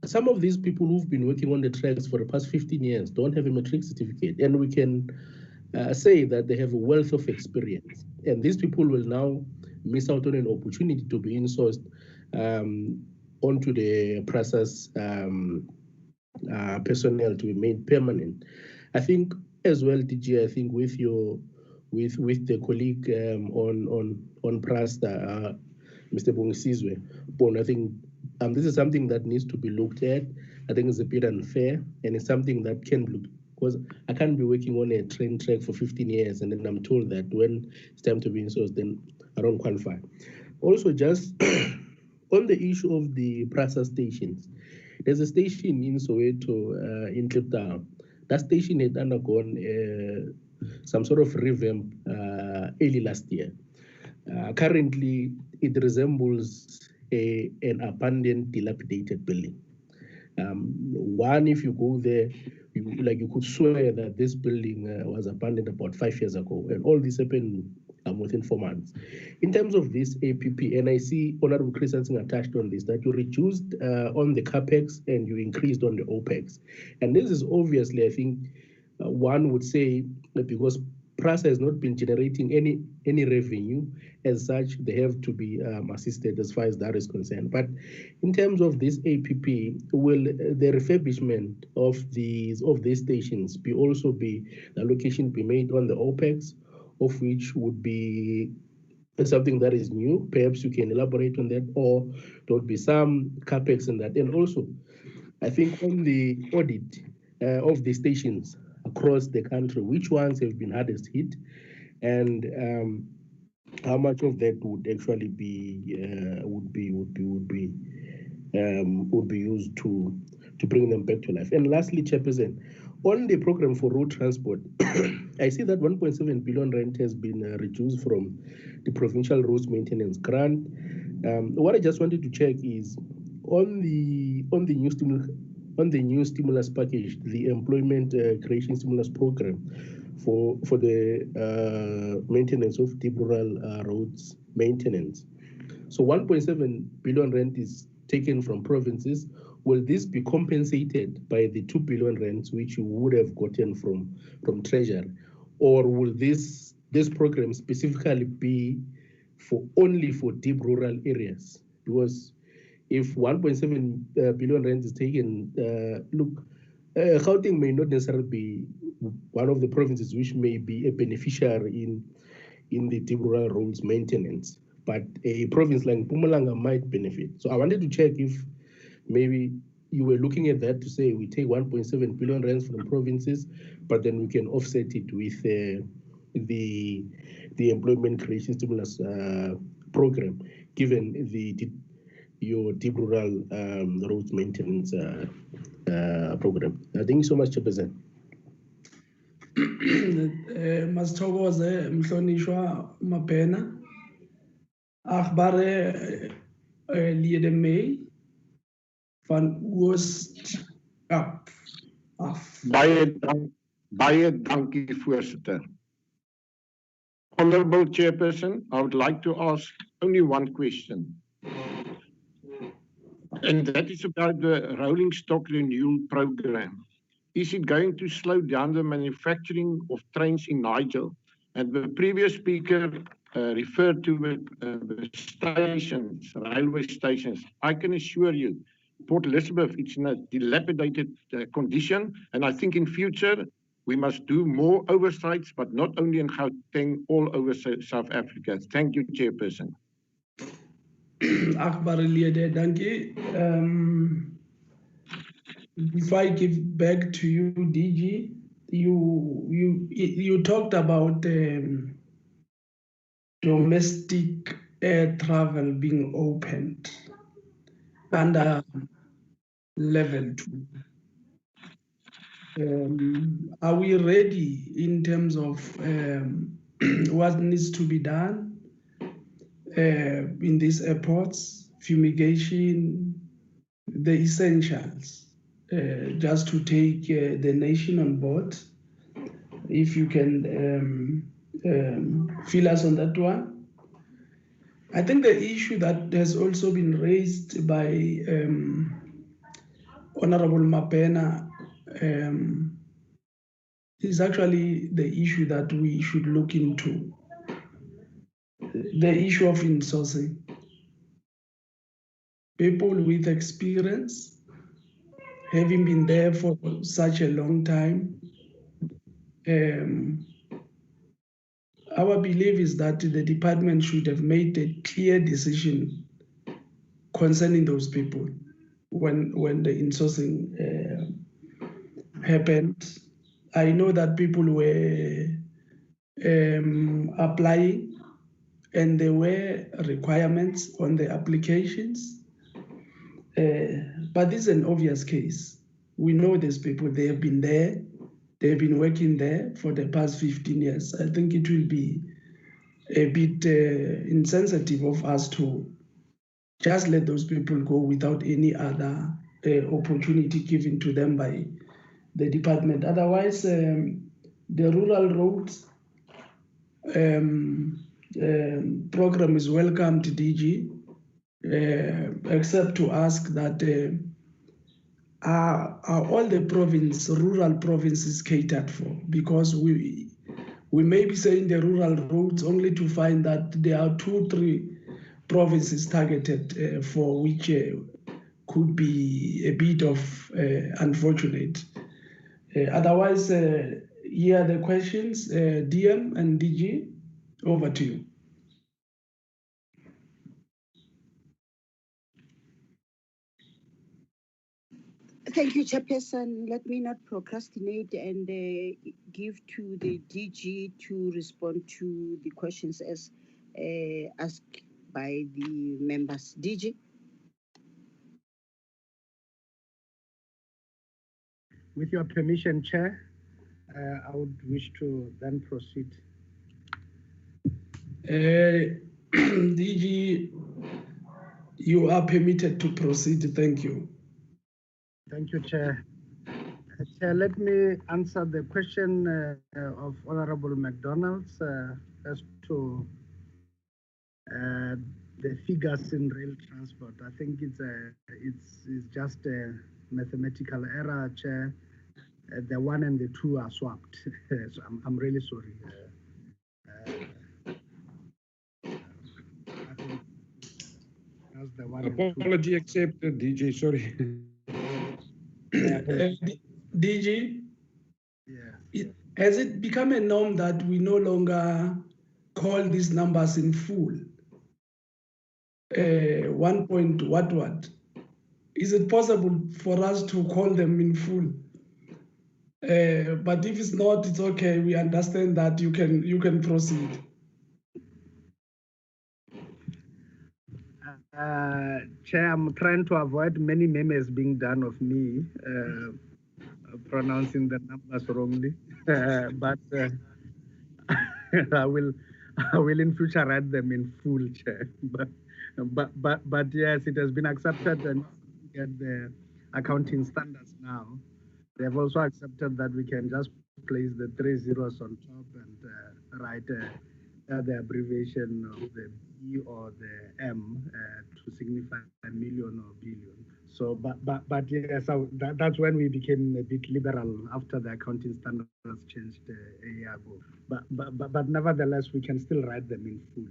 some of these people who've been working on the tracks for the past 15 years don't have a matric certificate, and we can say that they have a wealth of experience. And these people will now miss out on an opportunity to be insourced onto the process personnel to be made permanent. I think as well, DG, I think with the colleague on PRASTA, Mr. Bongisizwe, I think this is something that needs to be looked at. I think it's a bit unfair, and it's something that can be looked, because I can't be working on a train track for 15 years and then I'm told that when it's time to be insourced, then I don't qualify. Also, just on the issue of the PRASA stations, there's a station in Soweto, in Kliptown. That station had undergone some sort of revamp early last year. Currently, it resembles an abandoned, dilapidated building. One, if you go there, you could swear that this building was abandoned about 5 years ago, and all this happened within 4 months. In terms of this APP, and I see Honorable Christensen attached on this, that you reduced on the capex and you increased on the opex, and this is obviously, I think, one would say that because PRASA has not been generating any revenue as such, they have to be assisted as far as that is concerned. But in terms of this APP, will the refurbishment of these stations the allocation be made on the OPEX, of which would be something that is new? Perhaps you can elaborate on that, or there would be some capex in that. And also, I think on the audit of the stations across the country, which ones have been hardest hit, and how much of that would actually be used to bring them back to life? And lastly, Chairperson, on the program for road transport, I see that 1.7 billion rand has been reduced from the provincial roads maintenance grant. What I just wanted to check is on the new stimulus package, the employment creation stimulus program for the maintenance of deep rural roads maintenance. So 1.7 billion rand is taken from provinces. Will this be compensated by the 2 billion rands which you would have gotten from Treasury, or will this program specifically be only for deep rural areas? Because if 1.7 billion rand is taken, Gauteng may not necessarily be one of the provinces which may be a beneficiary in the deep rural roads maintenance, but a province like Mpumalanga might benefit. So I wanted to check if maybe you were looking at that to say we take 1.7 billion rands from provinces, but then we can offset it with the employment creation stimulus program, given your deep rural roads maintenance program. Thank you so much, Chairperson. Masithokoze mhlonishwa Mabhena. Agbare Liede May van Oost af. Baie dankie, voorsitter. Honorable Chairperson, I would like to ask only one question. And that is about the rolling stock renewal program. Is it going to slow down the manufacturing of trains in Nigel? And the previous speaker referred to the stations, railway stations. I can assure you, Port Elizabeth, it's in a dilapidated condition. And I think in future, we must do more oversights, but not only in Gauteng, all over South Africa. Thank you, Chairperson. Akbar Liede, thank you. Before I give back to you, DG, you talked about domestic air travel being opened under level 2. Are we ready in terms of what needs to be done in these airports, fumigation, the essentials, just to take the nation on board? If you can fill us on that one. I think the issue that has also been raised by Honorable Mabhena is actually the issue that we should look into. The issue of insourcing. People with experience, having been there for such a long time, our belief is that the department should have made a clear decision concerning those people when the insourcing happened. I know that people were applying, and there were requirements on the applications. But this is an obvious case. We know these people, they have been there, they've been working there for the past 15 years. I think it will be a bit insensitive of us to just let those people go without any other opportunity given to them by the department. Otherwise, the rural roads program is welcome to DG, except to ask that are all the rural provinces catered for? Because we may be saying the rural roads only to find that there are 2-3 provinces targeted for which could be a bit of unfortunate. Otherwise, here are the questions. DM and DG, over to you. Thank you, Chairperson. Let me not procrastinate and give to the DG to respond to the questions as asked by the members. DG? With your permission, Chair, I would wish to then proceed. DG, you are permitted to proceed. Thank you. Thank you, Chair. Chair, let me answer the question of Honorable McDonald's as to the figures in rail transport. I think it's just a mathematical error, Chair. The 1 and the 2 are swapped. So I'm really sorry. I think that's the 1 and 2. Apology accepted, DJ, sorry. DG? Yeah. Has it become a norm that we no longer call these numbers in full? 1 point what? Is it possible for us to call them in full? But if it's not, it's okay. We understand that you can proceed. Chair, I'm trying to avoid many memes being done of me pronouncing the numbers wrongly, but I will in future write them in full, Chair. But yes, it has been accepted and get the accounting standards now. They have also accepted that we can just place the 3 zeros on top and write the abbreviation of the B or the M to signify a million or billion. So, but yes, that's when we became a bit liberal after the accounting standards changed a year ago. But nevertheless, we can still write them in full.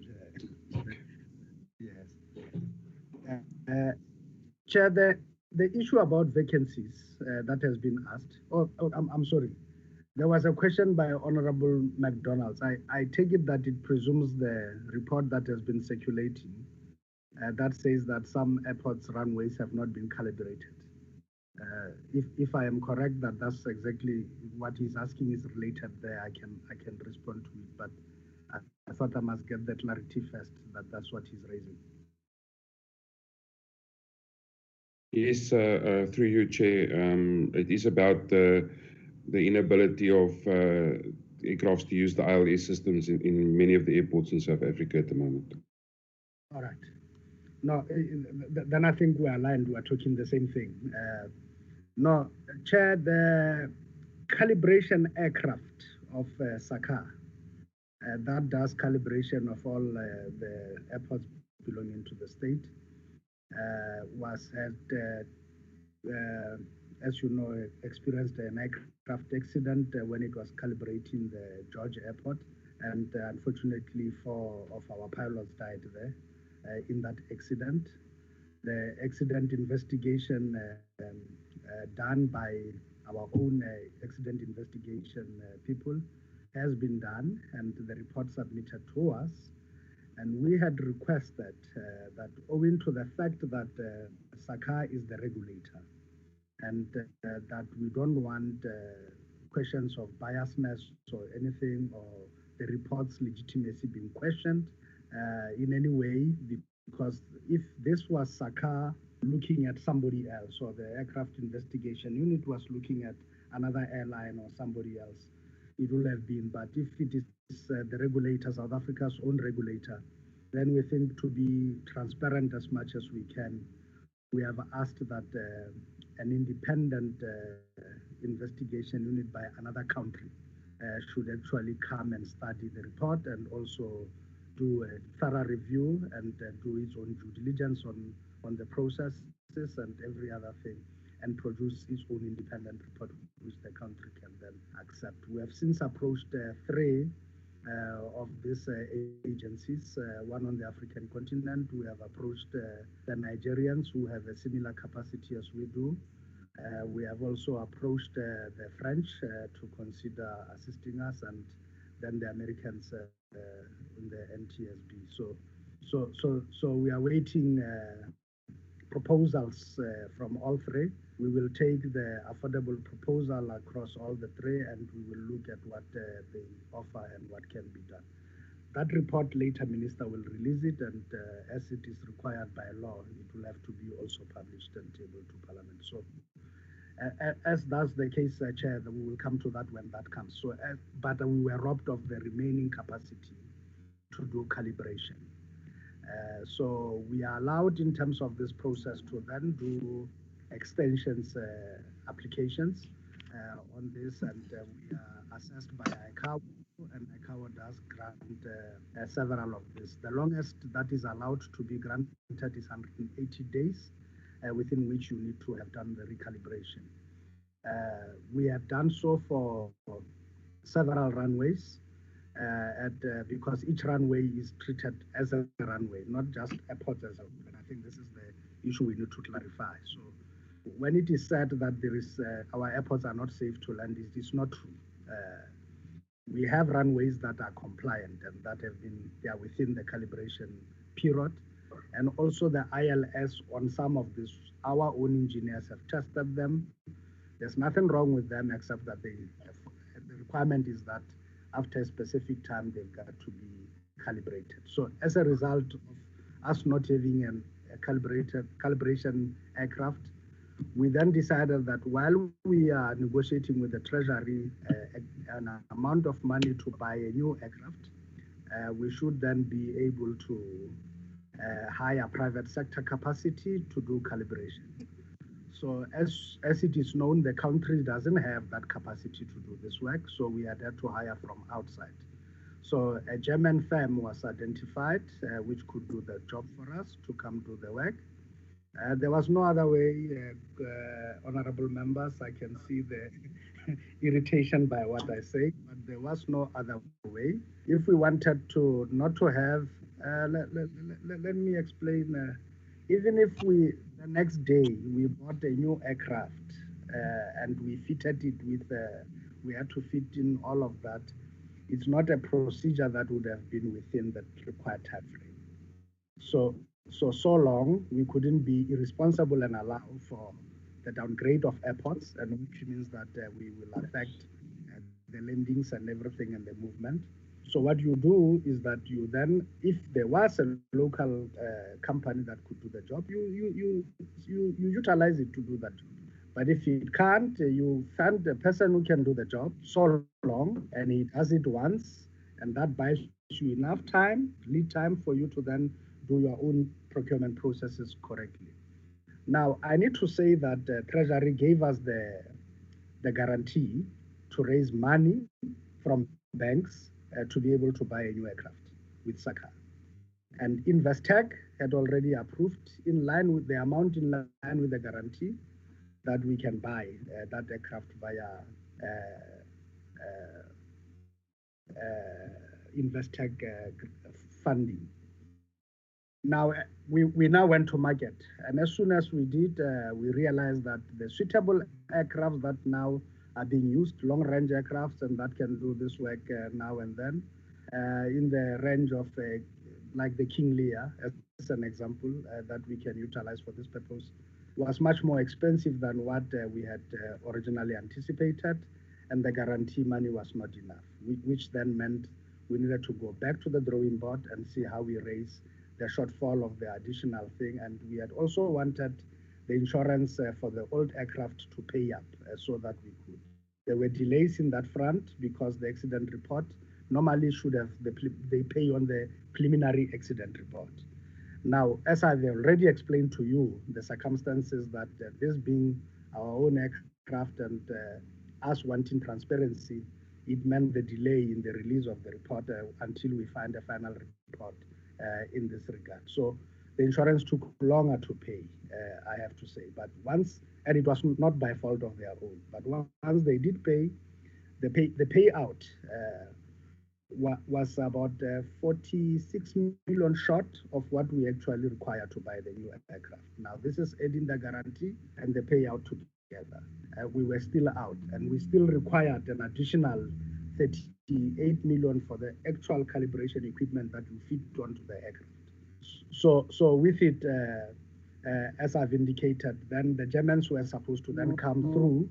Yes. Chair, the issue about vacancies that has been asked. I'm sorry. There was a question by Honorable McDonald's. I take it that it presumes the report that has been circulating that says that some airports' runways have not been calibrated. If I am correct that that's exactly what he's asking is related there, I can respond to it. But I thought I must get the clarity first that that's what he's raising. Yes, through you, Chair. It is about the inability of aircrafts to use the ILS systems in many of the airports in South Africa at the moment. All right. No, then I think we're aligned. We're talking the same thing. No, Chair, the calibration aircraft of SACA, that does calibration of all the airports belonging to the state, as you know, experienced an aircraft accident when it was calibrating the George Airport, and unfortunately 4 of our pilots died there in that accident. The accident investigation done by our own accident investigation people has been done, and the report submitted to us. And we had requested that owing to the fact that SACA is the regulator and that we don't want questions of biasness or anything or the report's legitimacy being questioned in any way, because if this was SACA looking at somebody else or the aircraft investigation unit was looking at another airline or somebody else, it would have been. But if it is the regulator, South Africa's own regulator, then we think to be transparent as much as we can, we have asked that an independent investigation unit by another country should actually come and study the report and also do a thorough review and do its own due diligence on the processes and every other thing, and produce its own independent report which the country can then accept. We have since approached three of these agencies, one on the African continent. We have approached the Nigerians who have a similar capacity as we do. We have also approached the French to consider assisting us, and then the Americans in the NTSB. So we are waiting proposals from all three. We will take the affordable proposal across all the three, and we will look at what they offer and what can be done. That report later, Minister will release it, and as it is required by law, it will have to be also published and tabled to Parliament. So, as that's the case, Chair, we will come to that when that comes. So, but we were robbed of the remaining capacity to do calibration. So we are allowed in terms of this process to then do extensions applications on this, and we are assessed by ICAO, and ICAO does grant several of this. The longest that is allowed to be granted is 180 days, within which you need to have done the recalibration. We have done so for several runways. Because each runway is treated as a runway, not just airports as a runway. And I think this is the issue we need to clarify. So when it is said that there is our airports are not safe to land, it is not true. We have runways that are compliant and that have been within the calibration period. And also the ILS on some of these, our own engineers have tested them. There's nothing wrong with them except that the requirement is that after a specific time, they've got to be calibrated. So as a result of us not having a calibration aircraft, we then decided that while we are negotiating with the Treasury an amount of money to buy a new aircraft, we should then be able to hire private sector capacity to do calibration. So as it is known, the country doesn't have that capacity to do this work, so we had to hire from outside. So a German firm was identified, which could do the job for us to come do the work. There was no other way, honorable members, I can see the irritation by what I say, but there was no other way. If we wanted to not to have, let me explain, even if we, the next day, we bought a new aircraft and we fitted it with, we had to fit in all of that, it's not a procedure that would have been within the required time frame. So long, we couldn't be irresponsible and allow for the downgrade of airports, and which means that we will affect the landings and everything and the movement. So what you do is that you then, if there was a local company that could do the job, you utilize it to do that job. But if it can't, you find the person who can do the job so long, and he does it once, and that buys you enough time, lead time for you to then do your own procurement processes correctly. Now, I need to say that Treasury gave us the guarantee to raise money from banks to be able to buy a new aircraft with SACA. And Investec had already approved in line with the amount in line with the guarantee that we can buy that aircraft via Investec funding. Now, we now went to market, and as soon as we did, we realized that the suitable aircraft that now are being used, long-range aircrafts, and that can do this work now and then, in the range of like the King Lear, as an example, that we can utilize for this purpose, was much more expensive than what we had originally anticipated, and the guarantee money was not enough, which then meant we needed to go back to the drawing board and see how we raise the shortfall of the additional thing. And we had also wanted the insurance for the old aircraft to pay up so that we could. There were delays in that front because the accident report normally should have, they pay on the preliminary accident report. Now, as I've already explained to you, the circumstances that this being our own aircraft and us wanting transparency, it meant the delay in the release of the report until we find a final report in this regard. So the insurance took longer to pay, I have to say. But once, and it was not by fault of their own, but once they did pay, the payout was about 46 million short of what we actually require to buy the new aircraft. Now, this is adding the guarantee and the payout together. We were still out, and we still required an additional 38 million for the actual calibration equipment that we fit onto the aircraft. So with it, as I've indicated, then the Germans were supposed to then come through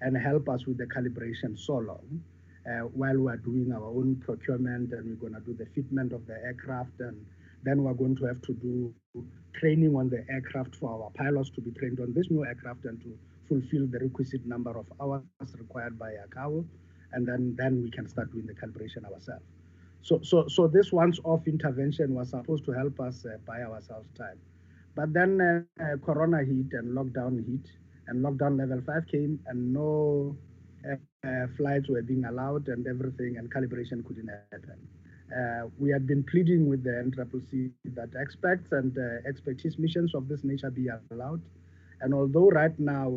and help us with the calibration so long. While we're doing our own procurement, and we're going to do the fitment of the aircraft, and then we're going to have to do training on the aircraft for our pilots to be trained on this new aircraft and to fulfill the requisite number of hours required by ICAO, and then we can start doing the calibration ourselves. So this once-off intervention was supposed to help us buy ourselves time. But then Corona hit and lockdown hit, and lockdown level 5 came, and no flights were being allowed and everything, and calibration couldn't happen. We had been pleading with the NCCC that experts and expertise missions of this nature be allowed. And although right now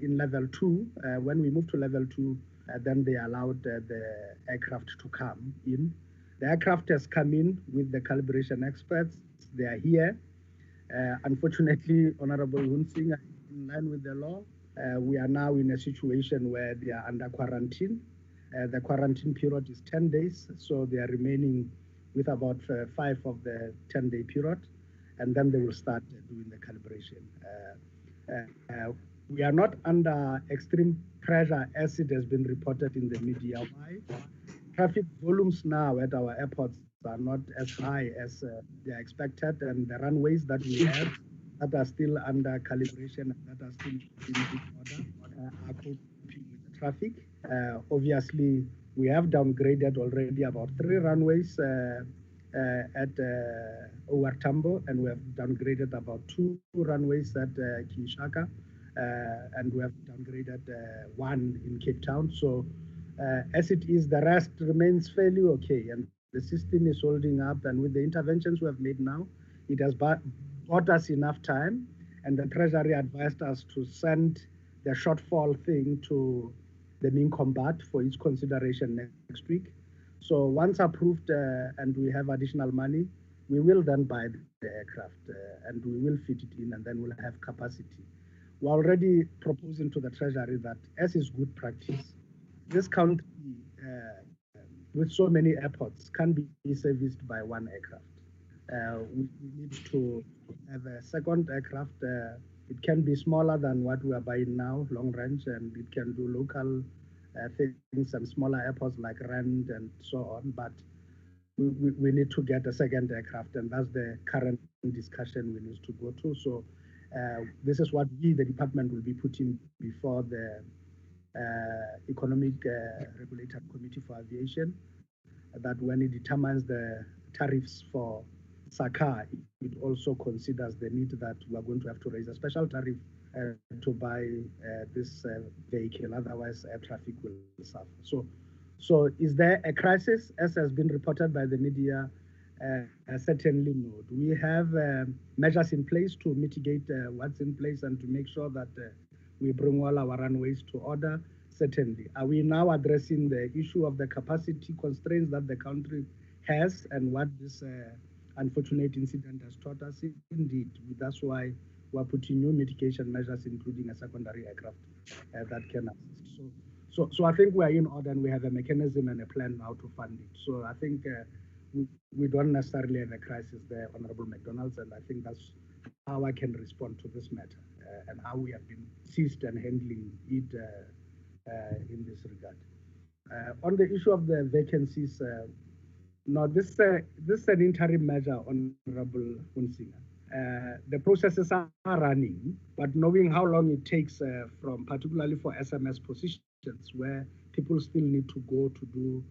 in level 2, when we moved to level 2, then they allowed the aircraft to come in. The aircraft has come in with the calibration experts. They are here. Unfortunately, Honorable Hunsing, in line with the law, we are now in a situation where they are under quarantine. The quarantine period is 10 days, so they are remaining with about 5 of the 10-day period, and then they will start doing the calibration. We are not under extreme pressure as it has been reported in the media. Why? Traffic volumes now at our airports are not as high as they are expected, and the runways that we have that are still under calibration and that are still in good order are coping with the traffic. Obviously, we have downgraded already about 3 runways at OR Tambo, and we have downgraded about 2 runways at Kinshasa, and we have downgraded 1 in Cape Town. So as it is, the rest remains fairly okay, and the system is holding up, and with the interventions we have made now, it has bought us enough time, and the Treasury advised us to send the shortfall thing to the Mincombat for its consideration next week. So once approved and we have additional money, we will then buy the aircraft and we will fit it in, and then we'll have capacity. We're already proposing to the Treasury that, as is good practice, this country with so many airports can be serviced by 1 aircraft. We need to have a second aircraft. It can be smaller than what we are buying now, long range, and it can do local things and smaller airports like Rand and so on. But we need to get a second aircraft, and that's the current discussion we need to go to. So this is what we, the department, will be putting before the Economic Regulatory Committee for Aviation, that when it determines the tariffs for SACA, it also considers the need that we are going to have to raise a special tariff to buy this vehicle, otherwise air traffic will suffer. So is there a crisis, as has been reported by the media? Certainly not. We have measures in place to mitigate what's in place and to make sure that we bring all our runways to order. Certainly. Are we now addressing the issue of the capacity constraints that the country has and what this unfortunate incident has taught us? Indeed. That's why we're putting new mitigation measures, including a secondary aircraft that can assist. So I think we are in order, and we have a mechanism and a plan how to fund it. So I think we don't necessarily have a crisis there, Honorable McDonald's, and I think that's how I can respond to this matter and how we have been seized and handling it in this regard. On the issue of the vacancies, no, this is an interim measure, Honorable Hunsinger. The processes are running, but knowing how long it takes from particularly for SMS positions where people still need to go to do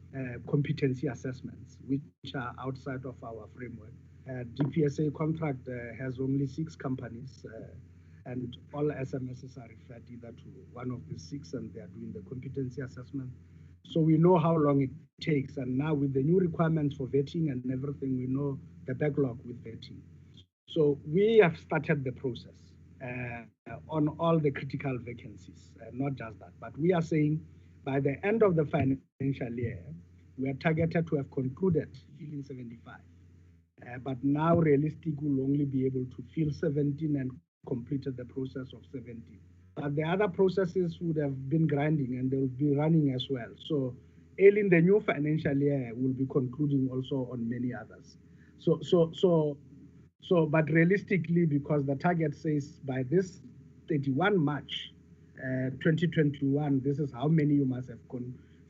competency assessments, which are outside of our framework. DPSA contract has only 6 companies and all SMSs are referred either to one of the 6 and they are doing the competency assessment. So we know how long it takes. And now with the new requirements for vetting and everything, we know the backlog with vetting. So we have started the process on all the critical vacancies, not just that, but we are saying by the end of the financial year, we are targeted to have concluded filling 75. But now realistic will only be able to fill 17 and completed the process of 17. But the other processes would have been grinding and they will be running as well. So early in the new financial year, we'll be concluding also on many others. But realistically, because the target says by this 31 March 2021, this is how many you must have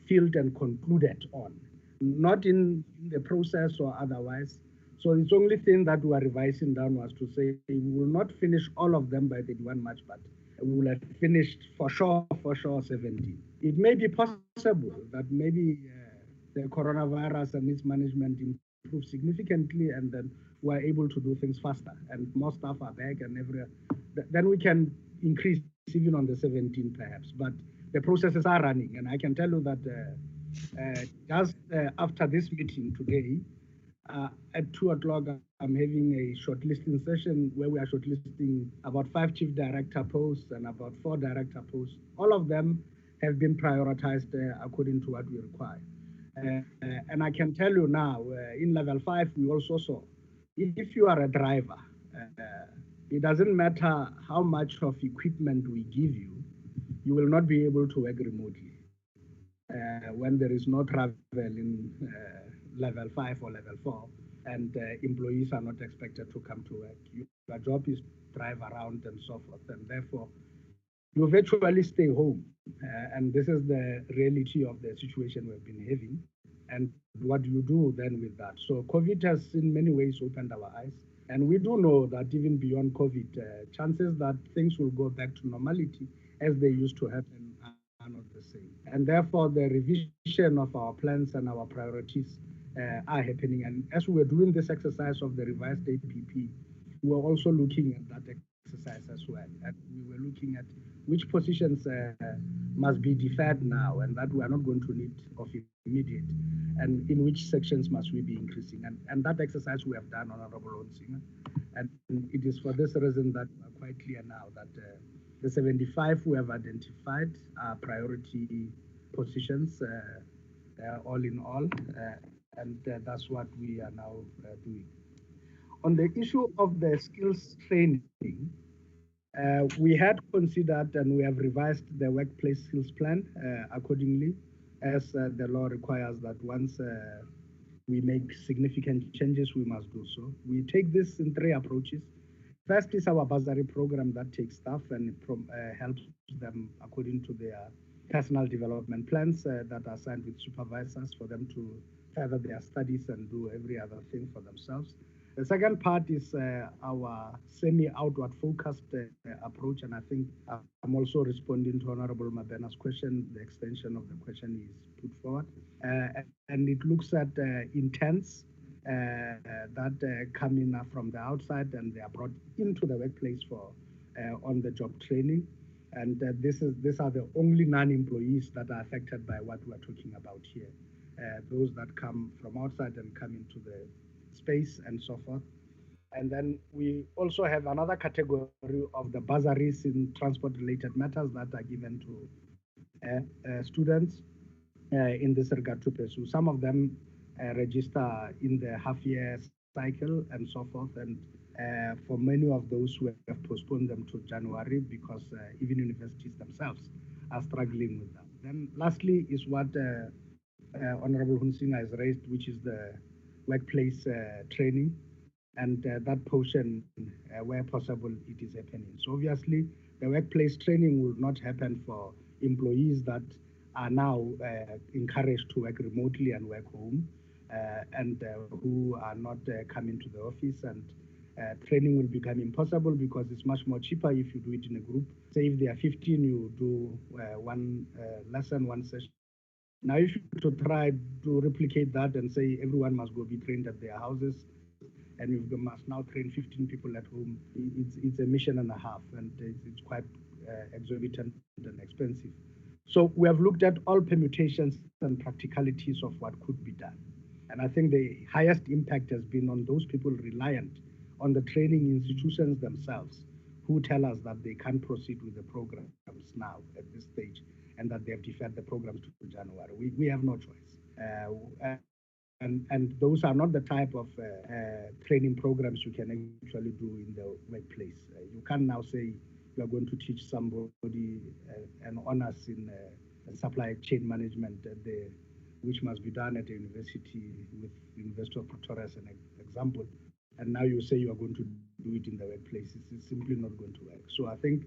filled and concluded on, not in the process or otherwise. So it's only thing that we are revising down was to say we will not finish all of them by 31 March, but we will have finished for sure 17. It may be possible that maybe the coronavirus and its management improve significantly and then we're able to do things faster and more staff are back and then we can increase even on the 17 perhaps. But the processes are running and I can tell you that just after this meeting today, at 2 o'clock, I'm having a shortlisting session where we are shortlisting about 5 chief director posts and about 4 director posts. All of them have been prioritized according to what we require. And I can tell you now, in level 5, we also saw, if you are a driver, it doesn't matter how much of equipment we give you, you will not be able to work remotely when there is no travel in level 5 or level 4 and employees are not expected to come to work. Your job is to drive around and so forth, and therefore you virtually stay home. And this is the reality of the situation we've been having. And what do you do then with that? So COVID has in many ways opened our eyes. And we do know that even beyond COVID, chances that things will go back to normality as they used to happen are not the same. And therefore, the revision of our plans and our priorities are happening. And as we were doing this exercise of the revised APP, we were also looking at that exercise as well. And we were looking at which positions must be deferred now and that we are not going to need of immediate, and in which sections must we be increasing. And that exercise we have done, Honorable Hunsinger. And it is for this reason that we are quite clear now that the 75 we have identified are priority positions, all in all, and that's what we are now doing. On the issue of the skills training, we had considered and we have revised the workplace skills plan accordingly, as the law requires that once we make significant changes, we must do so. We take this in 3 approaches. First is our bursary program that takes staff and helps them according to their personal development plans that are signed with supervisors for them to further their studies and do every other thing for themselves. The second part is our semi-outward focused approach, and I think I'm also responding to Honorable Mabena's question. The extension of the question is put forward, and it looks at intents that come in from the outside and they are brought into the workplace for on-the-job training. And these are the only non-employees that are affected by what we're talking about here. Those that come from outside and come into the space and so forth. And then we also have another category of the bursaries in transport-related matters that are given to students in this regard to pursue. Some of them register in the half-year cycle and so forth. And for many of those, we have postponed them to January because even universities themselves are struggling with that. Then lastly is what Honorable Hunsinger has raised, which is the workplace training, and that portion, where possible, it is happening. So obviously, the workplace training will not happen for employees that are now encouraged to work remotely and work home, and who are not coming to the office, and training will become impossible because it's much more cheaper if you do it in a group. Say if there are 15, you do one lesson, one session. Now, if you to try to replicate that and say everyone must go be trained at their houses, and you must now train 15 people at home, it's a mission and a half, and it's quite exorbitant and expensive. So we have looked at all permutations and practicalities of what could be done. And I think the highest impact has been on those people reliant on the training institutions themselves, who tell us that they can't proceed with the programs now at this stage, and that they have deferred the programs to January. We have no choice. And those are not the type of training programs you can actually do in the workplace. You can't now say you are going to teach somebody an honors in supply chain management, which must be done at a university, with University of Pretoria as an example, and now you say you are going to do it in the workplace. It's simply not going to work. So I think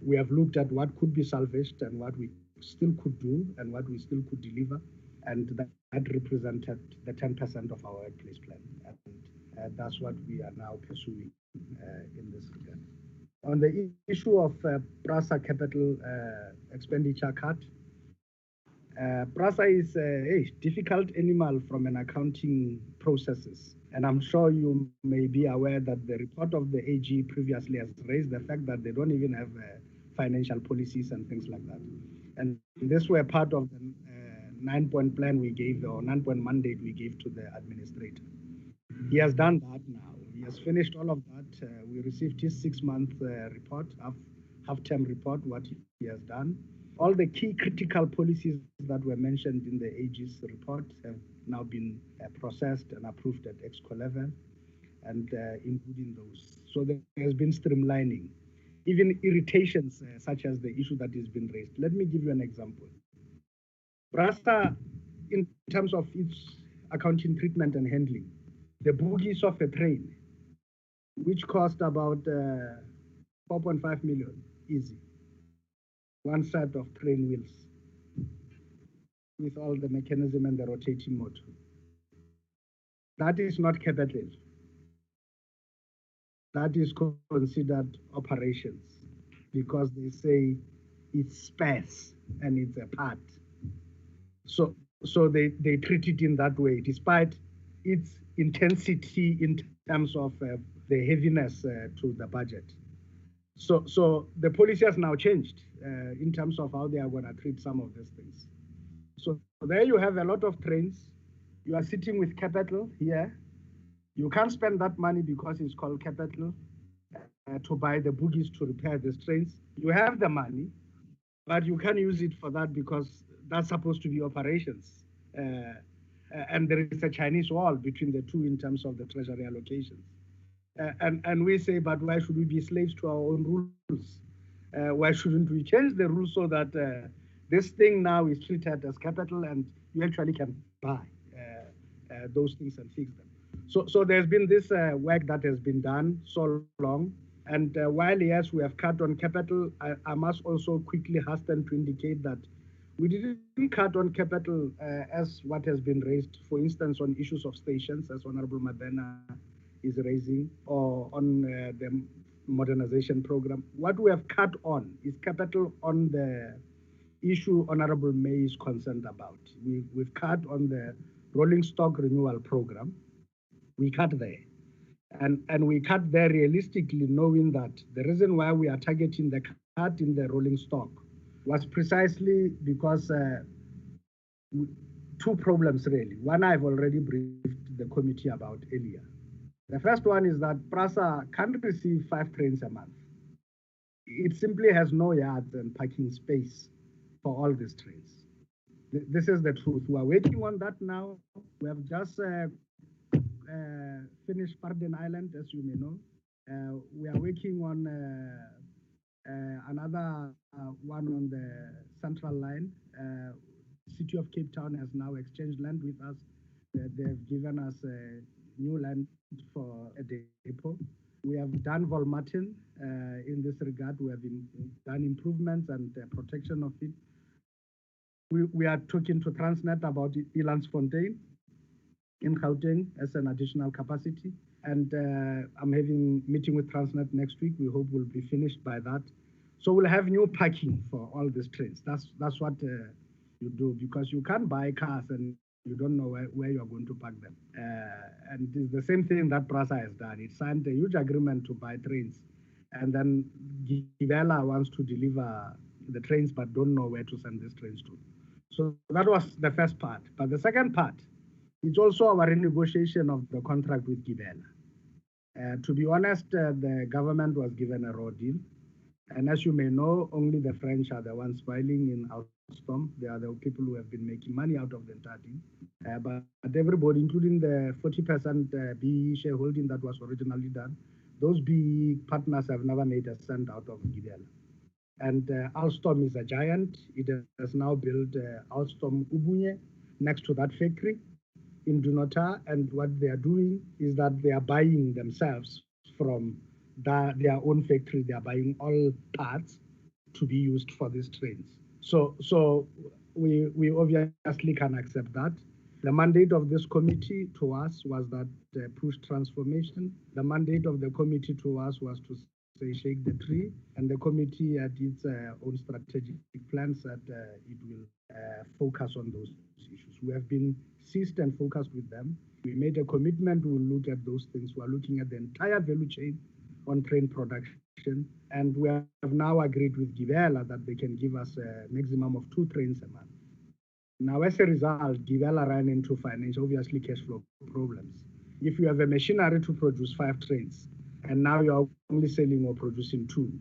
we have looked at what could be salvaged and what we still could do and what we still could deliver, and that represented the 10% of our workplace plan. And that's what we are now pursuing in this regard. On the issue of PRASA capital expenditure cut, PRASA is a difficult animal from an accounting processes. And I'm sure you may be aware that the report of the AG previously has raised the fact that they don't even have financial policies and things like that. And this were part of the 9-point plan we gave, or 9-point mandate we gave to the administrator. He has done that now. He has finished all of that. We received his 6-month report, half-term report, what he has done. All the key critical policies that were mentioned in the AG's report have now been processed and approved at EXCO level, and including those. So there has been streamlining. Even irritations such as the issue that has been raised. Let me give you an example. PRASA, in terms of its accounting treatment and handling, the bogies of a train, which cost about 4.5 million, easy. One set of train wheels with all the mechanism and the rotating motor. That is not capital. That is considered operations, because they say it's spares and it's a part. So they treat it in that way, despite its intensity in terms of the heaviness to the budget. So the policy has now changed in terms of how they are going to treat some of these things. So there you have a lot of trains. You are sitting with capital here. You can't spend that money because it's called capital to buy the bogies to repair these trains. You have the money, but you can't use it for that because that's supposed to be operations. And there is a Chinese wall between the two in terms of the treasury allocations. And we say, but why should we be slaves to our own rules? Why shouldn't we change the rules so that this thing now is treated as capital and you actually can buy those things and fix them? So there's been this work that has been done so long. And while, yes, we have cut on capital, I must also quickly hasten to indicate that we didn't cut on capital as what has been raised, for instance, on issues of stations, as Honorable Mabena is raising, or on the modernization program. What we have cut on is capital on the issue Honorable May is concerned about. We've cut on the rolling stock renewal program. We cut there. And we cut there realistically, knowing that the reason why we are targeting the cut in the rolling stock was precisely because two problems really. One I've already briefed the committee about earlier. The first one is that PRASA can't receive 5 trains a month. It simply has no yards and parking space for all these trains. This is the truth. We are working on that now. We have just finished Pardon Island, as you may know. We are working on another one on the Central Line. City of Cape Town has now exchanged land with us. they've given us new land for a depot. We have done Volmatin in this regard. We have done improvements and protection of it. We are talking to Transnet about Elandsfontein in Gauteng as an additional capacity. And I'm having a meeting with Transnet next week. We hope we'll be finished by that. So we'll have new parking for all these trains. That's what you do, because you can't buy cars and you don't know where you're going to park them. And it's the same thing that PRASA has done. It signed a huge agreement to buy trains. And then Gibela wants to deliver the trains but don't know where to send these trains to. So that was the first part. But the second part, it's also our renegotiation of the contract with Gibela. To be honest, the government was given a raw deal. And as you may know, only the French are the ones filing in Alstom. They are the people who have been making money out of the entire thing. But everybody, including the 40% BE shareholding that was originally done, those BE partners have never made a cent out of Gibela. And Alstom is a giant. It has now built Alstom Ubunye next to that factory in Dunota. And what they are doing is that they are buying themselves from their own factory. They are buying all parts to be used for these trains. So we obviously can accept that. The mandate of this committee to us was that push transformation. The mandate of the committee to us was to say shake the tree, and the committee at its own strategic plans that it will focus on those issues. We have been seized and focused with them. We made a commitment, we will look at those things. We are looking at the entire value chain on train production, and we have now agreed with Gibela that they can give us a maximum of 2 trains a month. Now, as a result, Gibela ran into financial, obviously cash flow problems. If you have a machinery to produce 5 trains, and now you're only selling or producing 2,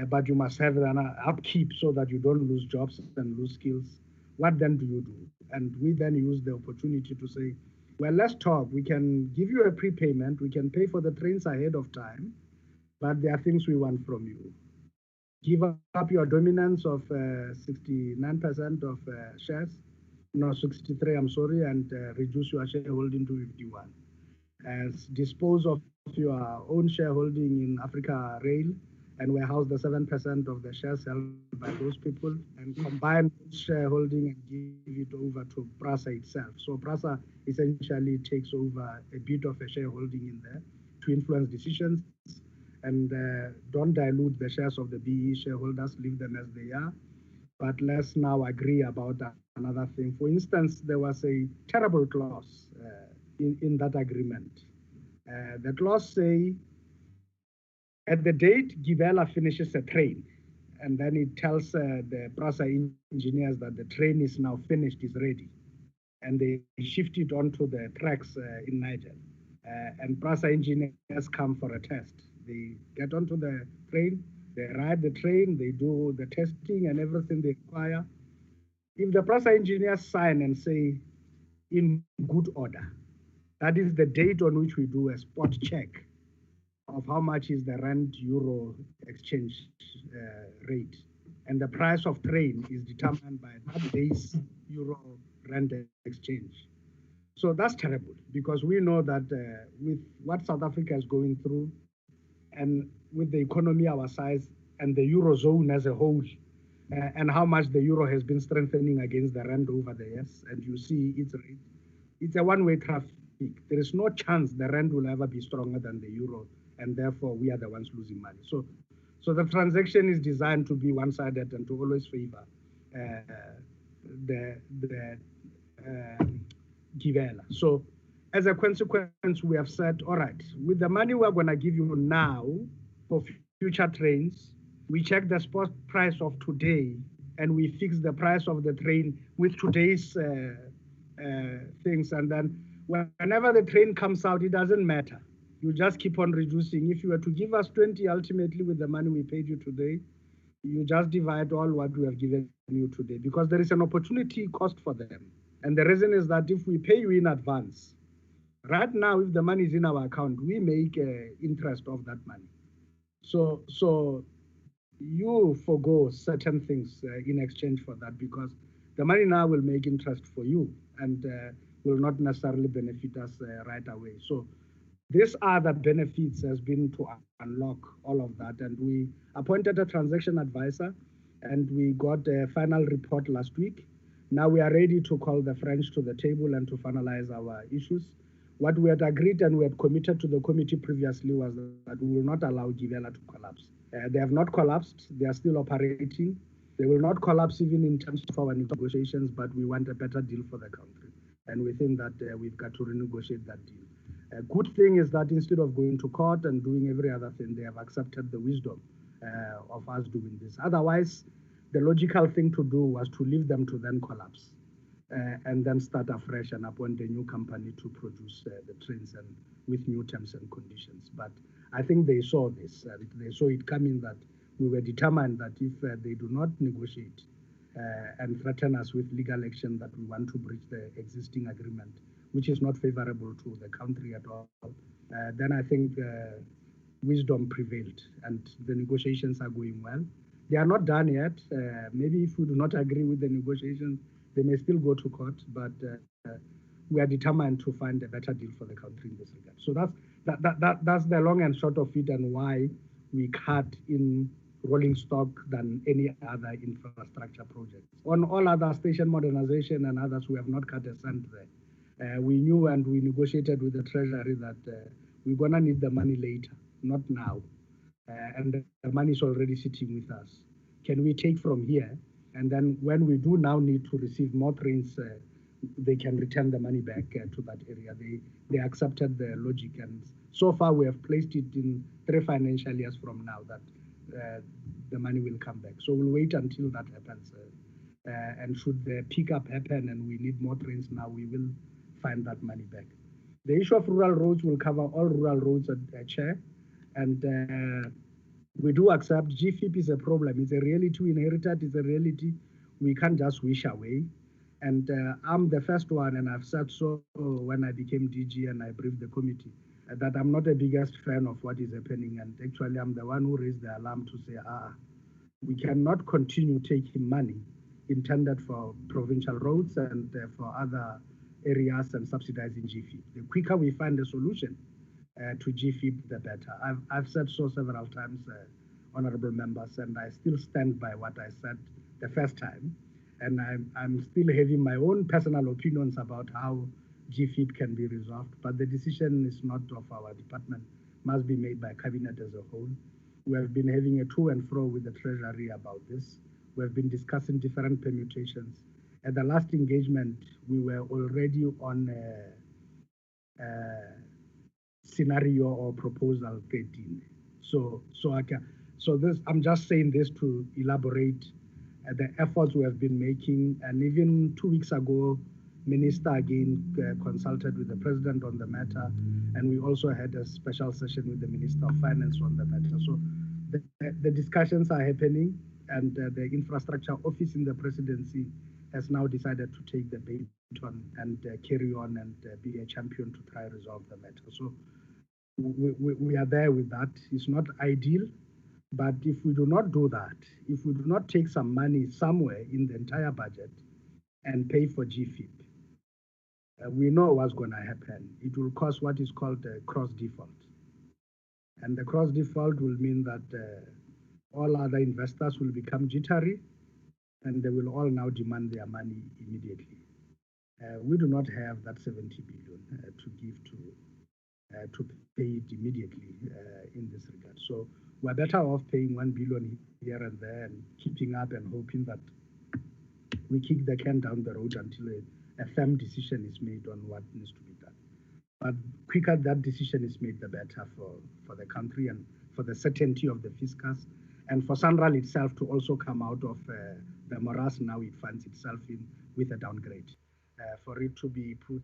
but you must have an upkeep so that you don't lose jobs and lose skills, what then do you do? And we then use the opportunity to say, well, let's talk. We can give you a prepayment. We can pay for the trains ahead of time, but there are things we want from you. Give up your dominance of 69% of shares, no, 63, I'm sorry, and reduce your shareholding to 51. Dispose of your own shareholding in Africa Rail and warehouse the 7% of the shares held by those people, and combine shareholding and give it over to PRASA itself. So PRASA essentially takes over a bit of a shareholding in there to influence decisions, and don't dilute the shares of the BE shareholders, leave them as they are. But let's now agree about another thing. For instance, there was a terrible clause in that agreement. The clause say, at the date Gibela finishes a train, and then it tells the PRASA engineers that the train is now finished, is ready, and they shift it onto the tracks in Niger. And PRASA engineers come for a test. They get onto the train, they ride the train, they do the testing and everything they require. If the PRASA engineers sign and say, in good order, that is the date on which we do a spot check of how much is the rand-euro exchange rate. And the price of train is determined by that day's euro-rand exchange. So that's terrible, because we know that with what South Africa is going through, and with the economy our size and the Eurozone as a whole, and how much the euro has been strengthening against the rand over the years, and you see its rate, it's a one-way traffic. There is no chance the rand will ever be stronger than the euro, and therefore we are the ones losing money. So the transaction is designed to be one-sided and to always favor the Gibela. So as a consequence, we have said, all right, with the money we're going to give you now for future trains, we check the spot price of today, and we fix the price of the train with today's things. And then whenever the train comes out, it doesn't matter. You just keep on reducing. If you were to give us 20 ultimately with the money we paid you today, you just divide all what we have given you today, because there is an opportunity cost for them. And the reason is that if we pay you in advance, right now, if the money is in our account, we make interest of that money. So you forgo certain things in exchange for that, because the money now will make interest for you. And will not necessarily benefit us right away. So these are the benefits has been to unlock all of that. And we appointed a transaction advisor and we got a final report last week. Now we are ready to call the French to the table and to finalize our issues. What we had agreed and we had committed to the committee previously was that we will not allow Givela to collapse. They have not collapsed. They are still operating. They will not collapse even in terms of our negotiations, but we want a better deal for the country. And we think that we've got to renegotiate that deal. A good thing is that instead of going to court and doing every other thing, they have accepted the wisdom of us doing this. Otherwise, the logical thing to do was to leave them to then collapse and then start afresh and appoint a new company to produce the trains and with new terms and conditions. But I think they saw this. They saw it coming that we were determined that if they do not negotiate and threaten us with legal action that we want to breach the existing agreement, which is not favorable to the country at all, then I think wisdom prevailed and the negotiations are going well. They are not done yet. Maybe if we do not agree with the negotiations, they may still go to court, but we are determined to find a better deal for the country in this regard. So that's the long and short of it and why we cut in rolling stock than any other infrastructure project. On all other station modernization and others, we have not cut a cent there. We knew and we negotiated with the Treasury that we're going to need the money later, not now. And the money is already sitting with us. Can we take from here? And then when we do now need to receive more trains, they can return the money back to that area. They accepted the logic. And so far we have placed it in 3 financial years from now that the money will come back. So we'll wait until that happens. And should the pickup happen and we need more trains now, we will find that money back. The issue of rural roads will cover all rural roads at Chair. And we do accept GFIP is a problem. It's a reality we inherited. It's a reality we can't just wish away. And I'm the first one, and I've said so when I became DG and I briefed the committee, that I'm not the biggest fan of what is happening. And actually, I'm the one who raised the alarm to say, we cannot continue taking money intended for provincial roads and for other areas and subsidizing GFIP. The quicker we find a solution to GFIP, the better. I've said so several times, honorable members, and I still stand by what I said the first time. And I'm still having my own personal opinions about how GFIP can be resolved, but the decision is not of our department, must be made by cabinet as a whole. We have been having a to and fro with the Treasury about this. We have been discussing different permutations. At the last engagement, we were already on scenario or proposal 13. So this, I'm just saying this to elaborate the efforts we have been making. And even 2 weeks ago, Minister again consulted with the President on the matter, and we also had a special session with the Minister of Finance on the matter. So the discussions are happening, and the infrastructure office in the presidency has now decided to take the baton and carry on and be a champion to try to resolve the matter. So we are there with that. It's not ideal, but if we do not do that, if we do not take some money somewhere in the entire budget and pay for GFIP, we know what's going to happen. It will cause what is called a cross default. And the cross default will mean that all other investors will become jittery and they will all now demand their money immediately. We do not have that 70 billion to give to pay it immediately in this regard. So we're better off paying 1 billion here and there and keeping up and hoping that we kick the can down the road until a firm decision is made on what needs to be done. But quicker that decision is made, the better for the country and for the certainty of the fiscus, and for Sanral itself to also come out of the morass now it finds itself in with a downgrade, for it to be put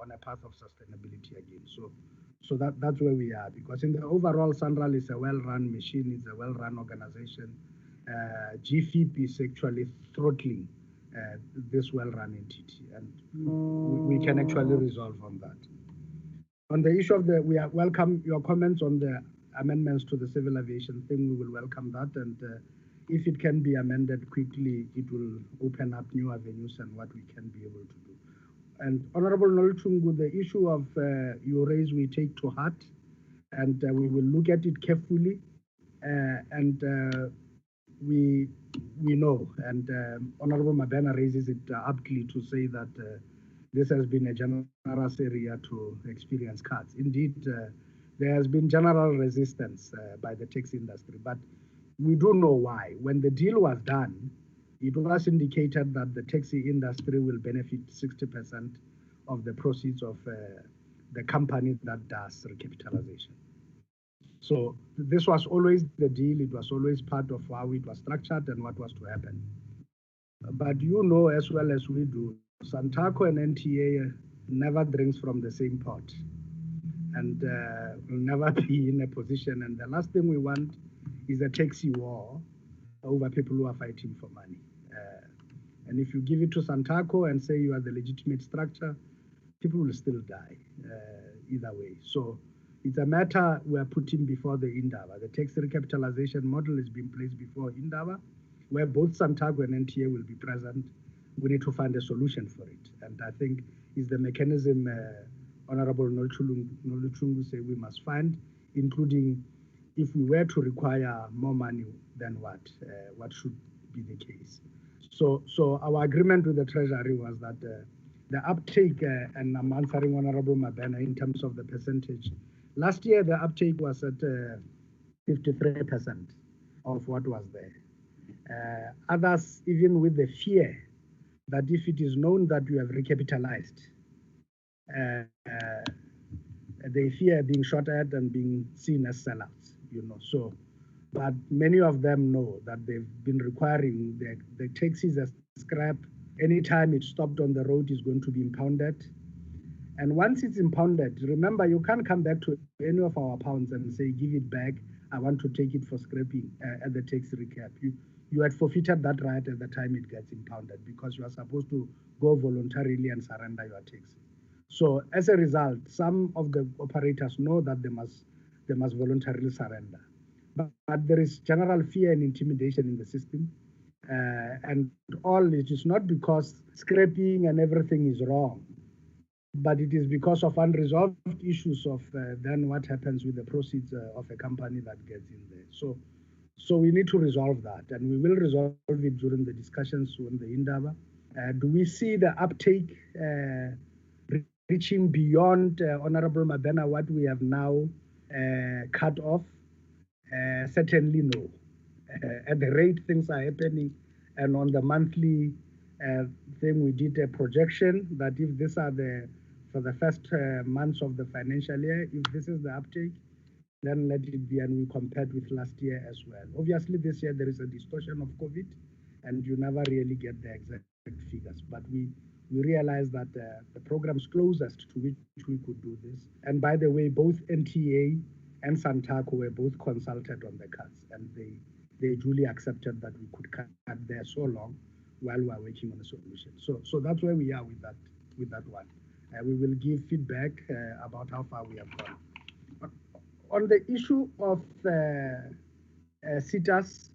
on a path of sustainability again. So that's where we are, because in the overall, Sanral is a well-run machine, it's a well-run organization. GFIP is actually throttling this well-run entity, and we can actually resolve on that. On the issue of we welcome your comments on the amendments to the civil aviation thing. We will welcome that, and if it can be amended quickly, it will open up new avenues and what we can be able to do. And Honorable Noluchungu, the issue of you raise, we take to heart, and we will look at it carefully, and we know, and Honorable Mabena raises it aptly to say that this has been a generous area to experience cuts. Indeed, there has been general resistance by the taxi industry, but we do know why. When the deal was done, it was indicated that the taxi industry will benefit 60% of the proceeds of the company that does recapitalization. So this was always the deal. It was always part of how it was structured and what was to happen. But you know as well as we do, Santaco and NTA never drinks from the same pot, and will never be in a position. And the last thing we want is a taxi war over people who are fighting for money. And if you give it to Santaco and say you are the legitimate structure, people will still die either way. So it's a matter we are putting before the Indaba. The tax recapitalization model is being placed before Indaba, where both Santaco and NTA will be present. We need to find a solution for it. And I think is the mechanism Honorable Noluchungu say we must find, including if we were to require more money, then what should be the case? So our agreement with the Treasury was that the uptake, and I'm answering Honorable Mabena in terms of the percentage. Last year, the uptake was at 53% of what was there. Others, even with the fear that if it is known that you have recapitalized, they fear being shot at and being seen as sellouts, So, but many of them know that they've been requiring the taxis as scrap. Anytime it's stopped on the road is going to be impounded. And once it's impounded, remember, you can't come back to any of our pounds and say, give it back. I want to take it for scrapping at the tax recap. You had forfeited that right at the time it gets impounded because you are supposed to go voluntarily and surrender your taxi. So as a result, some of the operators know that they must voluntarily surrender. But there is general fear and intimidation in the system. And all it is not because scrapping and everything is wrong, but it is because of unresolved issues of then what happens with the proceeds of a company that gets in there. So we need to resolve that, and we will resolve it during the discussions on the Indaba. Do we see the uptake reaching beyond Honorable Mabena what we have now cut off? Certainly no. At the rate things are happening, and on the monthly thing, we did a projection that if these are for the first months of the financial year, if this is the uptake, then let it be, and we compared with last year as well. Obviously, this year there is a distortion of COVID, and you never really get the exact figures, but we realized that the programs closest to which we could do this, and by the way, both NTA and Santaco were both consulted on the cuts, and they duly accepted that we could cut there so long while we are working on a solution. So that's where we are with that one. We will give feedback about how far we have gone. On the issue of SITAs,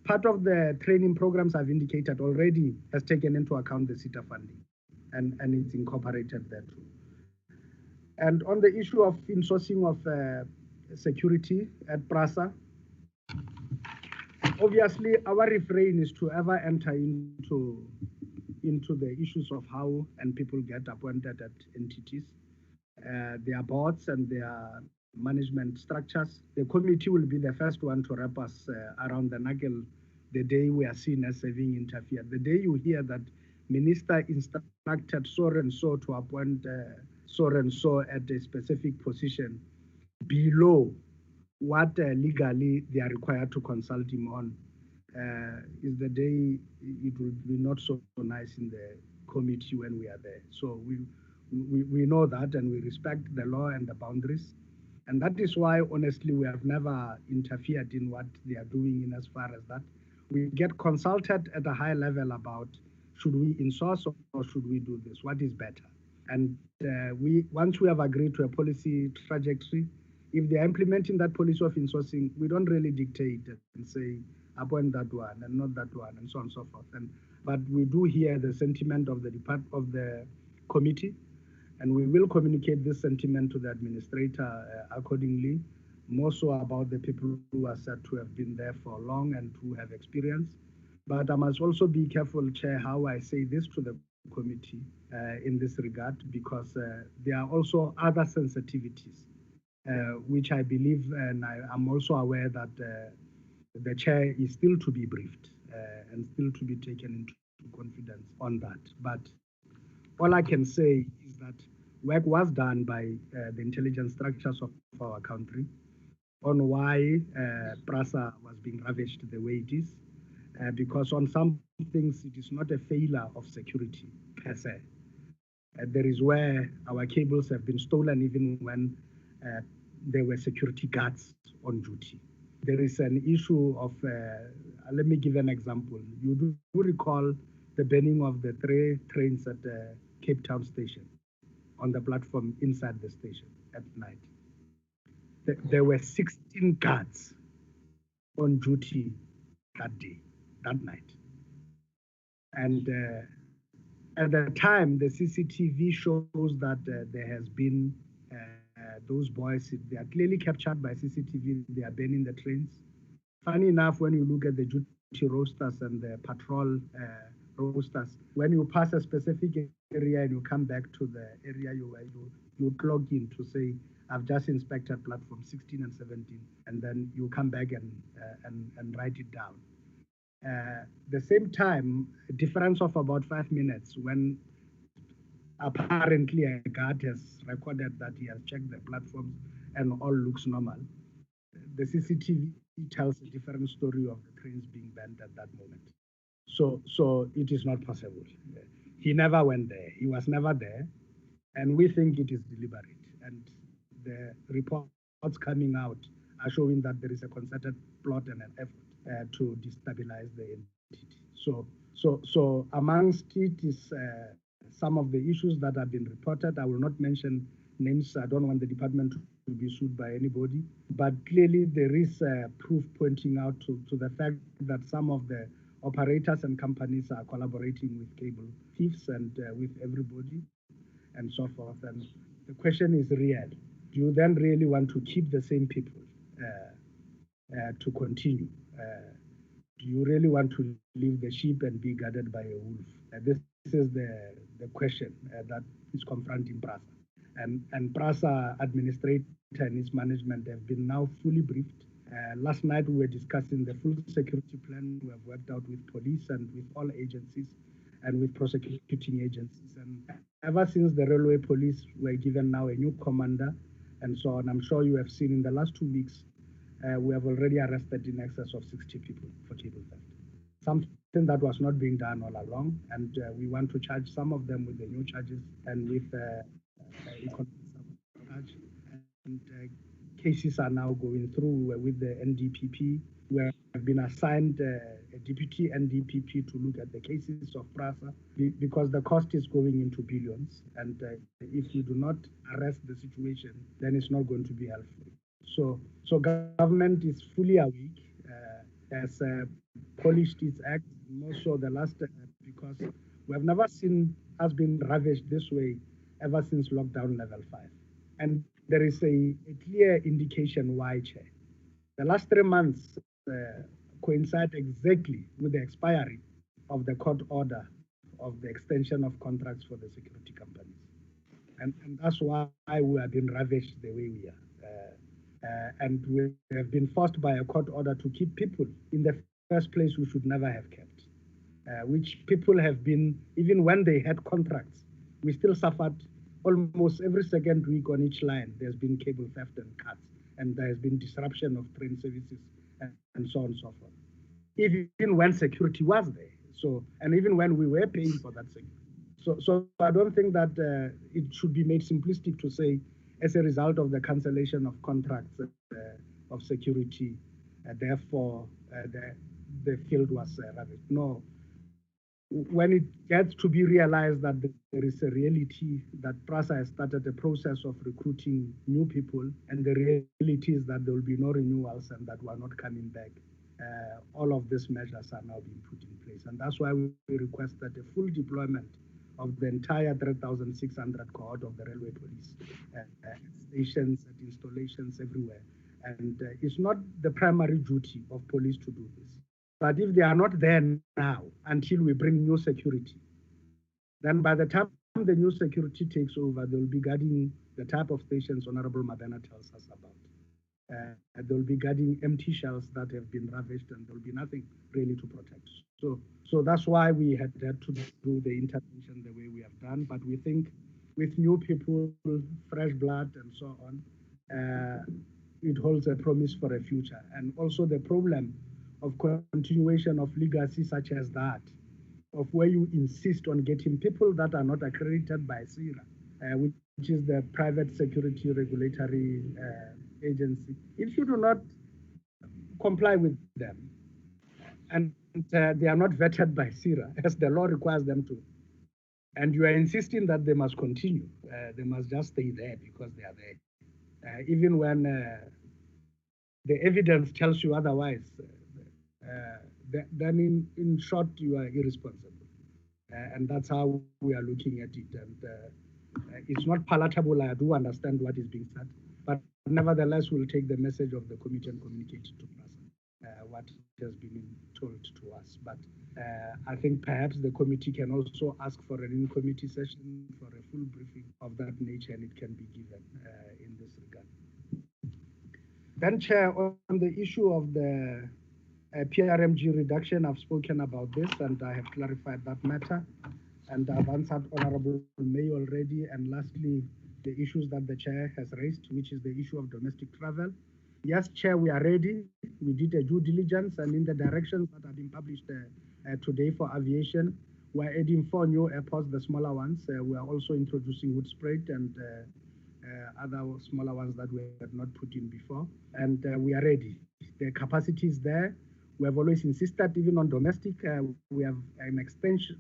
part of the training programs I've indicated already has taken into account the SITA funding, and it's incorporated there too. And on the issue of insourcing of security at PRASA, obviously our refrain is to ever enter into the issues of how and people get appointed at entities, their boards and their management structures. The committee will be the first one to wrap us around the knuckle the day we are seen as having interfered. The day you hear that minister instructed so and so to appoint so and so at a specific position below what legally they are required to consult him on, is the day it will be not so nice in the committee when we are there. So we know that, and we respect the law and the boundaries. And that is why, honestly, we have never interfered in what they are doing in as far as that. We get consulted at a high level about should we insource or should we do this? What is better? And once we have agreed to a policy trajectory, if they are implementing that policy of insourcing, we don't really dictate and say appoint that one and not that one and so on and so forth. But we do hear the sentiment of the committee, and we will communicate this sentiment to the administrator accordingly, more so about the people who are said to have been there for long and who have experience. But I must also be careful, Chair, how I say this to the committee in this regard, because there are also other sensitivities, which I believe, and I'm also aware that the Chair is still to be briefed and still to be taken into confidence on that. But all I can say is that work was done by the intelligence structures of our country on why PRASA was being ravaged the way it is, because on some things it is not a failure of security per se. There is where our cables have been stolen even when there were security guards on duty. There is an issue of, let me give an example. You do recall the burning of the 3 trains at Cape Town station on the platform inside the station at night. There were 16 guards on duty that day, that night. And at the time, the CCTV shows that there has been those boys, they are clearly captured by CCTV, they are burning the trains. Funny enough, when you look at the duty rosters and the patrol rosters, when you pass a specific area and you come back to the area you clock in to say, I've just inspected platform 16 and 17, and then you come back and write it down. The same time, a difference of about 5 minutes when apparently a guard has recorded that he has checked the platforms and all looks normal. The CCTV tells a different story of the trains being burned at that moment. So it is not possible. He never went there. He was never there. And we think it is deliberate. And the reports coming out are showing that there is a concerted plot and an effort to destabilize the entity. So amongst it is some of the issues that have been reported. I will not mention names. I don't want the department to be sued by anybody. But clearly there is proof pointing out to the fact that some of the operators and companies are collaborating with cable thieves and with everybody and so forth. And the question is real. Do you then really want to keep the same people to continue? Do you really want to leave the sheep and be guarded by a wolf? This is the question that is confronting PRASA. And PRASA administrator and its management have been now fully briefed. Last night we were discussing the full security plan we have worked out with police and with all agencies and with prosecuting agencies. And ever since the railway police were given now a new commander and so on, I'm sure you have seen in the last 2 weeks, we have already arrested in excess of 60 people for cable theft. Something that was not being done all along, and we want to charge some of them with the new charges and with economic sabotage. And cases are now going through with the NDPP. We have been assigned a deputy NDPP to look at the cases of PRASA because the cost is going into billions. And if we do not arrest the situation, then it's not going to be helpful. So government is fully awake, has polished its act, more so the last, because we have never seen us being ravaged this way ever since lockdown level 5. And there is a clear indication why, Chair. The last 3 months coincide exactly with the expiry of the court order of the extension of contracts for the security companies. And that's why we have been ravaged the way we are. And we have been forced by a court order to keep people in the first place we should never have kept, which people have been, even when they had contracts, we still suffered almost every second week on each line. There's been cable theft and cuts, and there has been disruption of train services and so on and so forth. Even when security was there, and even when we were paying for that security. So I don't think that it should be made simplistic to say, as a result of the cancellation of contracts of security, therefore the field was ravaged. No. When it gets to be realized that there is a reality that PRASA has started a process of recruiting new people, and the reality is that there will be no renewals and that we are not coming back, all of these measures are now being put in place. And that's why we request that a full deployment of the entire 3,600 cohort of the railway police, at stations, at installations everywhere. And it's not the primary duty of police to do this. But if they are not there now until we bring new security, then by the time the new security takes over, they'll be guarding the type of stations Honorable Madana tells us about. They'll be guarding empty shells that have been ravished, and there'll be nothing really to protect. So that's why we had to do the intervention the way we have done. But we think with new people, fresh blood, and so on, it holds a promise for a future. And also the problem of continuation of legacy such as that, of where you insist on getting people that are not accredited by CIRA, which is the private security regulatory agency. If you do not comply with them, and they are not vetted by CIRA, as the law requires them to, and you are insisting that they must continue, they must just stay there because they are there. Even when the evidence tells you otherwise, then in short, you are irresponsible. And that's how we are looking at it. And it's not palatable. I do understand what is being said, but nevertheless, we'll take the message of the committee and communicate it to us, what has been told to us. But I think perhaps the committee can also ask for an in-committee session for a full briefing of that nature, and it can be given in this regard. Then, Chair, on the issue of the PRMG reduction, I've spoken about this and I have clarified that matter, and I've answered Honorable May already. And lastly, the issues that the Chair has raised, which is the issue of domestic travel. Yes, Chair, we are ready. We did a due diligence, and in the directions that have been published today for aviation, we're adding 4 new airports, the smaller ones. We are also introducing Hoedspruit and other smaller ones that we had not put in before. And we are ready. The capacity is there. We have always insisted, even on domestic, we have an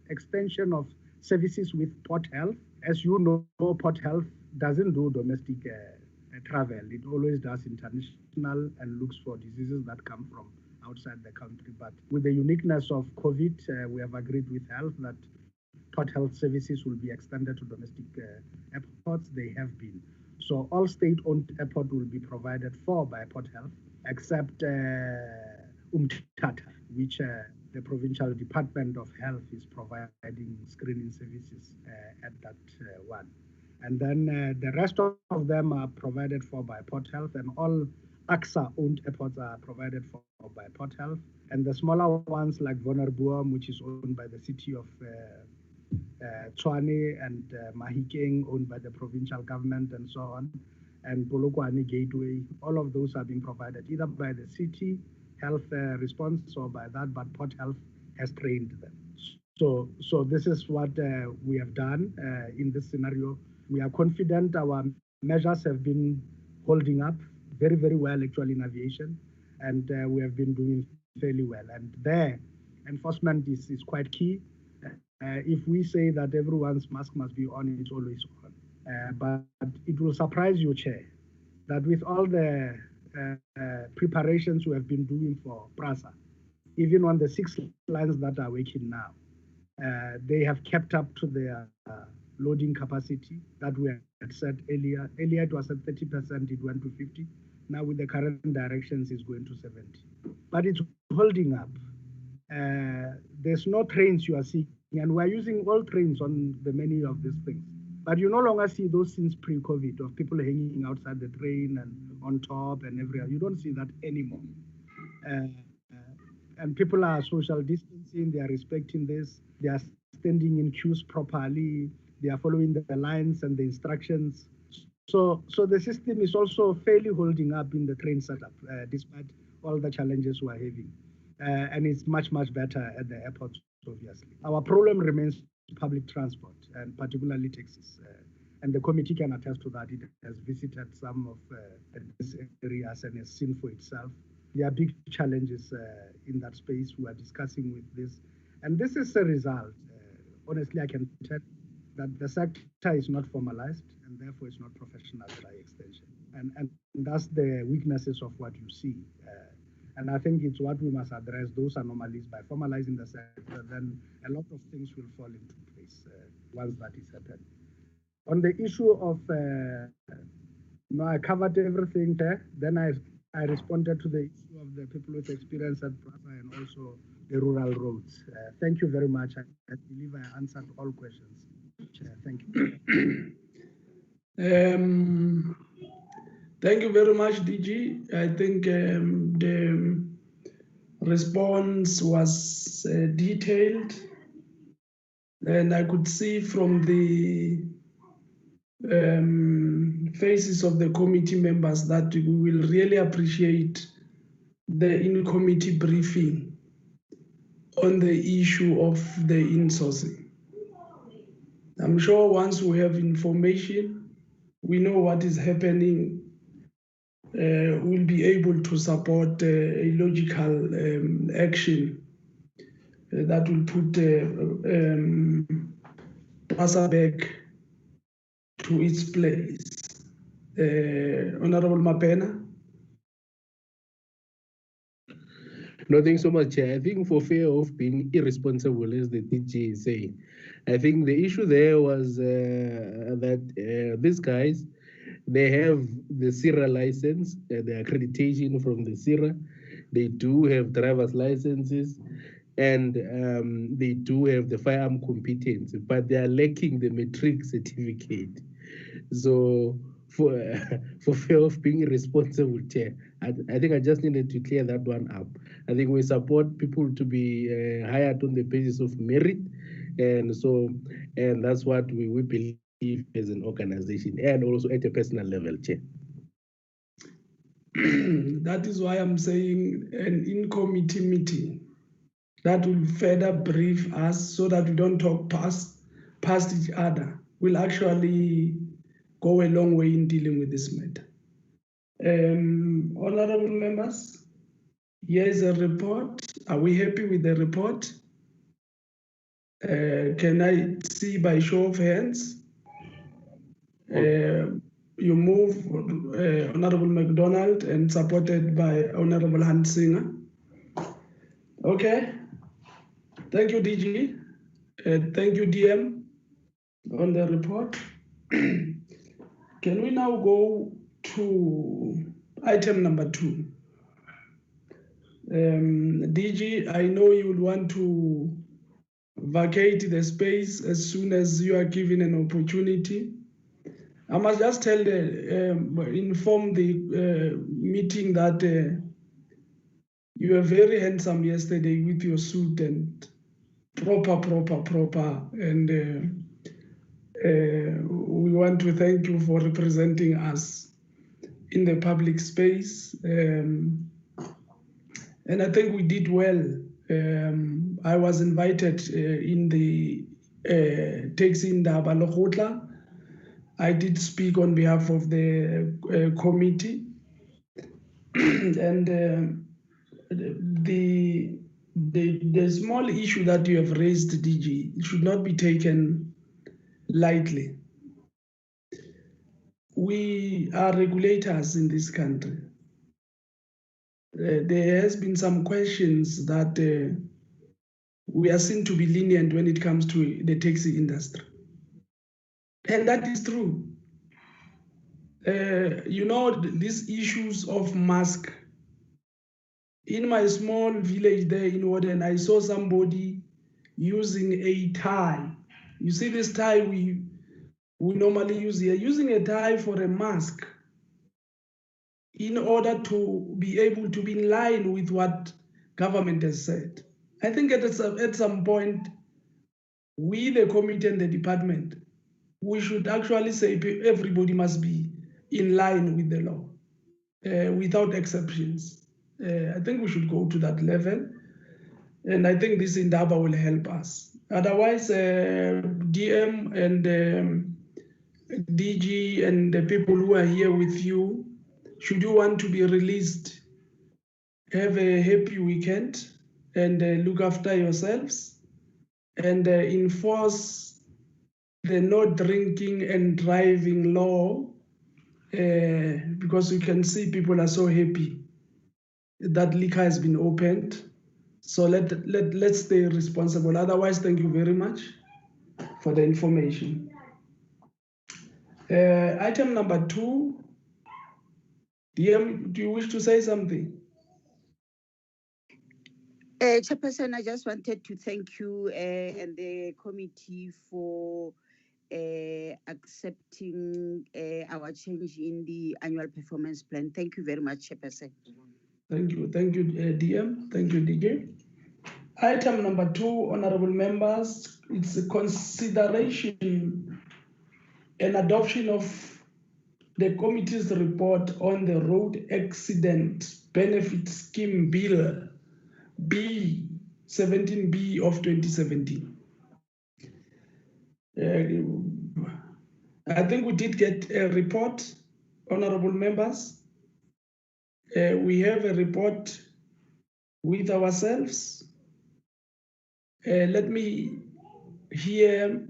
extension of services with Port Health. As you know, Port Health doesn't do domestic travel. It always does international and looks for diseases that come from outside the country. But with the uniqueness of COVID, we have agreed with Health that Port Health services will be extended to domestic airports. They have been. So all state-owned airports will be provided for by Port Health, except Umtata, which the Provincial Department of Health is providing screening services at that one. And then the rest of them are provided for by Port Health, and all AXA-owned airports are provided for by Port Health. And the smaller ones like Vonarboom, which is owned by the city of Tshwane, and Mahikeng, owned by the provincial government, and so on, and Polokwane Gateway, all of those are being provided either by the city health response or by that, but Port Health has trained them. So this is what we have done in this scenario. We are confident our measures have been holding up very, very well, actually, in aviation, and we have been doing fairly well. And there, enforcement is quite key. If we say that everyone's mask must be on, it's always on. But it will surprise you, Chair, that with all the preparations we have been doing for PRASA, even on the 6 lines that are working now, they have kept up to their loading capacity that we had set earlier. Earlier it was at 30%, it went to 50. Now with the current directions, it's going to 70. But it's holding up. There's no trains you are seeing, and we're using all trains on the many of these things. But you no longer see those since pre-COVID of people hanging outside the train and on top and everywhere. You don't see that anymore. And people are social distancing, they are respecting this, they are standing in queues properly, they are following the lines and the instructions. So the system is also fairly holding up in the train setup, despite all the challenges we're having. And it's much, much better at the airports, obviously. Our problem remains public transport, and particularly taxis. And the committee can attest to that. It has visited some of these areas and has seen for itself. There are big challenges in that space. We are discussing with this. And this is a result. Honestly, I can tell that the sector is not formalized, and therefore it's not professional by extension. And that's the weaknesses of what you see. And I think it's what we must address, those anomalies, by formalizing the sector. Then a lot of things will fall into place. once that is happened. On the issue of, no, I covered everything there. Then I responded to the issue of the people with experience at Plaza and also the rural roads. Thank you very much. I believe I answered all questions. Chair, thank you. Thank you very much, DG. I think the response was detailed, and I could see from the faces of the committee members that we will really appreciate the in-committee briefing on the issue of the insourcing. I'm sure once we have information, we know what is happening, we'll be able to support a logical action that will put PASA back to its place. Honorable Mapena. No, thanks so much, Chair. I think for fear of being irresponsible, as the DG is saying, I think the issue there was that these guys, they have the SIRA license, the accreditation from the SIRA. They do have driver's licenses, and they do have the firearm competence, but they are lacking the matric certificate. So for fear of being irresponsible, Chair, I think I just needed to clear that one up. I think we support people to be hired on the basis of merit, and that's what we believe as an organization, and also at a personal level, Chair. That is why I'm saying an in-committee meeting that will further brief us so that we don't talk past each other will actually go a long way in dealing with this matter. Honorable members, here is a report. Are we happy with the report? Can I see by show of hands? You move, Honorable MacDonald, and supported by Honorable Hansinger. Okay. Thank you, DG. Thank you, DM, on the report. Can we now go to item number 2? DG, I know you would want to vacate the space as soon as you are given an opportunity. I must just inform the meeting that you were very handsome yesterday with your suit and proper, and we want to thank you for representing us in the public space. And I think we did well. I was invited in the Taxi Ndaba Lekgotla. I did speak on behalf of the committee. And the small issue that you have raised, DG, should not be taken lightly. We are regulators in this country. There has been some questions that we are seen to be lenient when it comes to the taxi industry. And that is true. You know, these issues of mask. In my small village there in Warden, I saw somebody using a tie. You see this tie we normally use here, using a tie for a mask in order to be able to be in line with what government has said. I think at some point, we, the committee and the department, we should actually say everybody must be in line with the law, without exceptions. I think we should go to that level. And I think this Indaba will help us. Otherwise, DM and DG and the people who are here with you, should you want to be released, have a happy weekend and look after yourselves and enforce the no drinking and driving law, because you can see people are so happy that liquor has been opened. So let's stay responsible. Otherwise, thank you very much. for the information. Item number 2, DM, do you wish to say something? Chairperson, I just wanted to thank you and the committee for accepting our change in the annual performance plan. Thank you very much, Chairperson. Thank you, DM. Thank you, DJ. Item number 2, honorable members, it's a consideration and adoption of the committee's report on the Road Accident Benefit Scheme Bill B17B of 2017. I think we did get a report, honorable members. We have a report with ourselves. Let me hear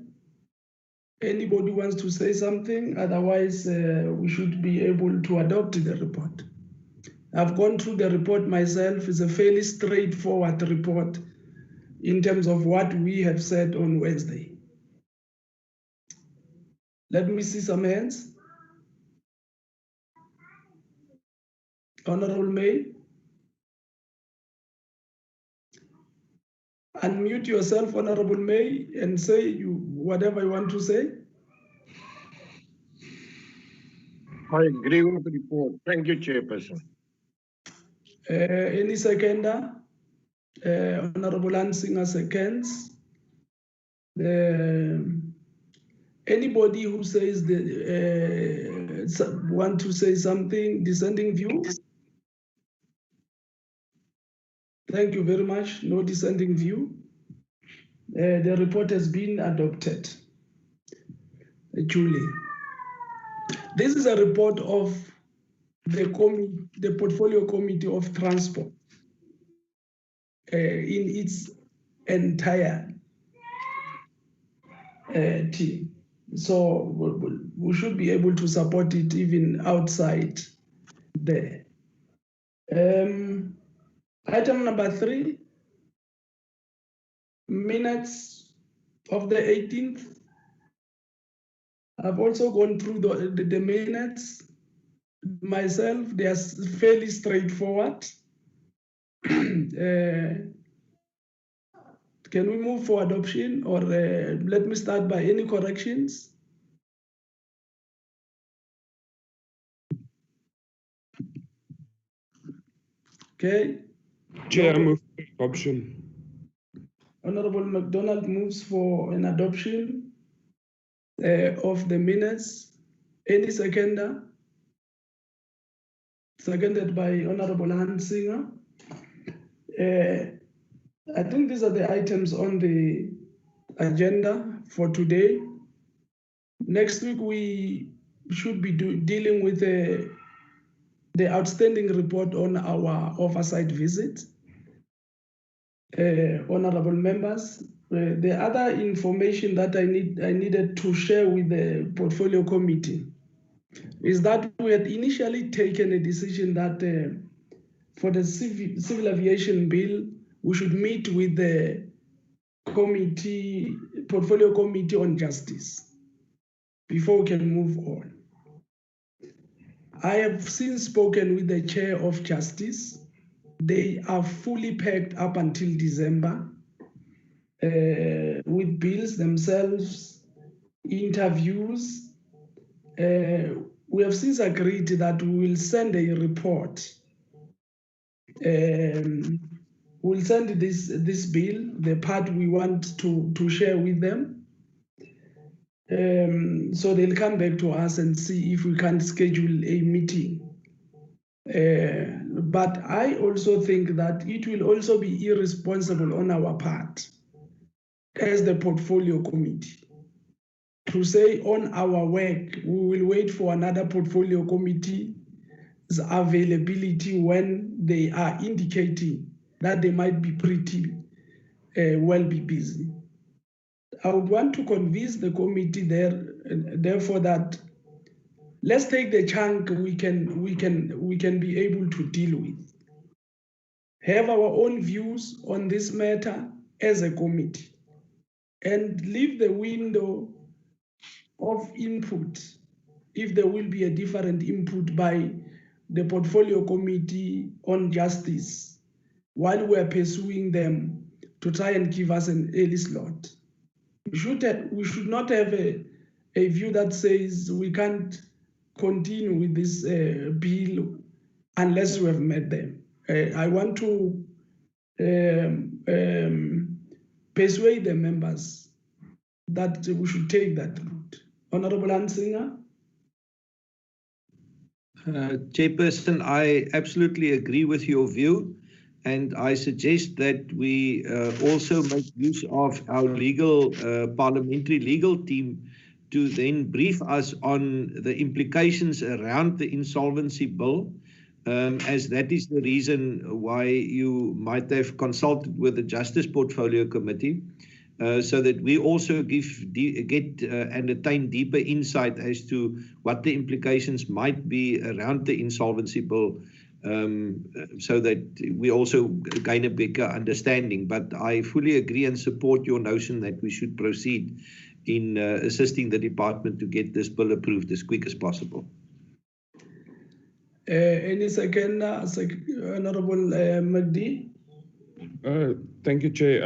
anybody wants to say something, otherwise we should be able to adopt the report. I've gone through the report myself. It's a fairly straightforward report in terms of what we have said on Wednesday. Let me see some hands. Honorable May. Unmute yourself, Honorable May, and say whatever you want to say. I agree with the report. Thank you, Chairperson. Any seconder? Honorable Ansinger seconds. Anybody who says want to say something, dissenting view? Thank you very much. No dissenting view. The report has been adopted. Julie. This is a report of the Portfolio Committee of Transport in its entire team. So we should be able to support it even outside there. Item number 3, minutes of the 18th. I've also gone through the minutes myself. They are fairly straightforward. Can we move for adoption, or let me start by any corrections? Okay. Chair, I move for adoption. Honorable McDonald moves for an adoption of the minutes. Any seconder? Seconded by Honorable Hansinger. I think these are the items on the agenda for today. Next week, we should be dealing with the outstanding report on our oversight visit. Honorable members, the other information that I needed to share with the portfolio committee is that we had initially taken a decision that for the civil aviation bill, we should meet with the portfolio committee on justice before we can move on. I have since spoken with the chair of justice. They are fully packed up until December with bills themselves, interviews. We have since agreed that we will send a report. We'll send this bill, the part we want to share with them. So they'll come back to us and see if we can schedule a meeting. But I also think that it will also be irresponsible on our part as the portfolio committee to say on our work, we will wait for another portfolio committee's availability when they are indicating that they might be pretty well be busy. I would want to convince the committee therefore that let's take the chunk we can be able to deal with. Have our own views on this matter as a committee. and leave the window of input if there will be a different input by the portfolio committee on justice while we're pursuing them to try and give us an early slot. We should not have a view that says we can't continue with this bill unless we have met them. I want to persuade the members that we should take that route. Honorable Hansinger? Chairperson, I absolutely agree with your view, and I suggest that we also make use of our legal, parliamentary legal team to then brief us on the implications around the insolvency bill, as that is the reason why you might have consulted with the Justice Portfolio Committee. So that we also get and attain deeper insight as to what the implications might be around the insolvency bill, so that we also gain a bigger understanding. But I fully agree and support your notion that we should proceed in assisting the department to get this bill approved as quick as possible. Any second, Honorable Magdi? Thank you, Chair.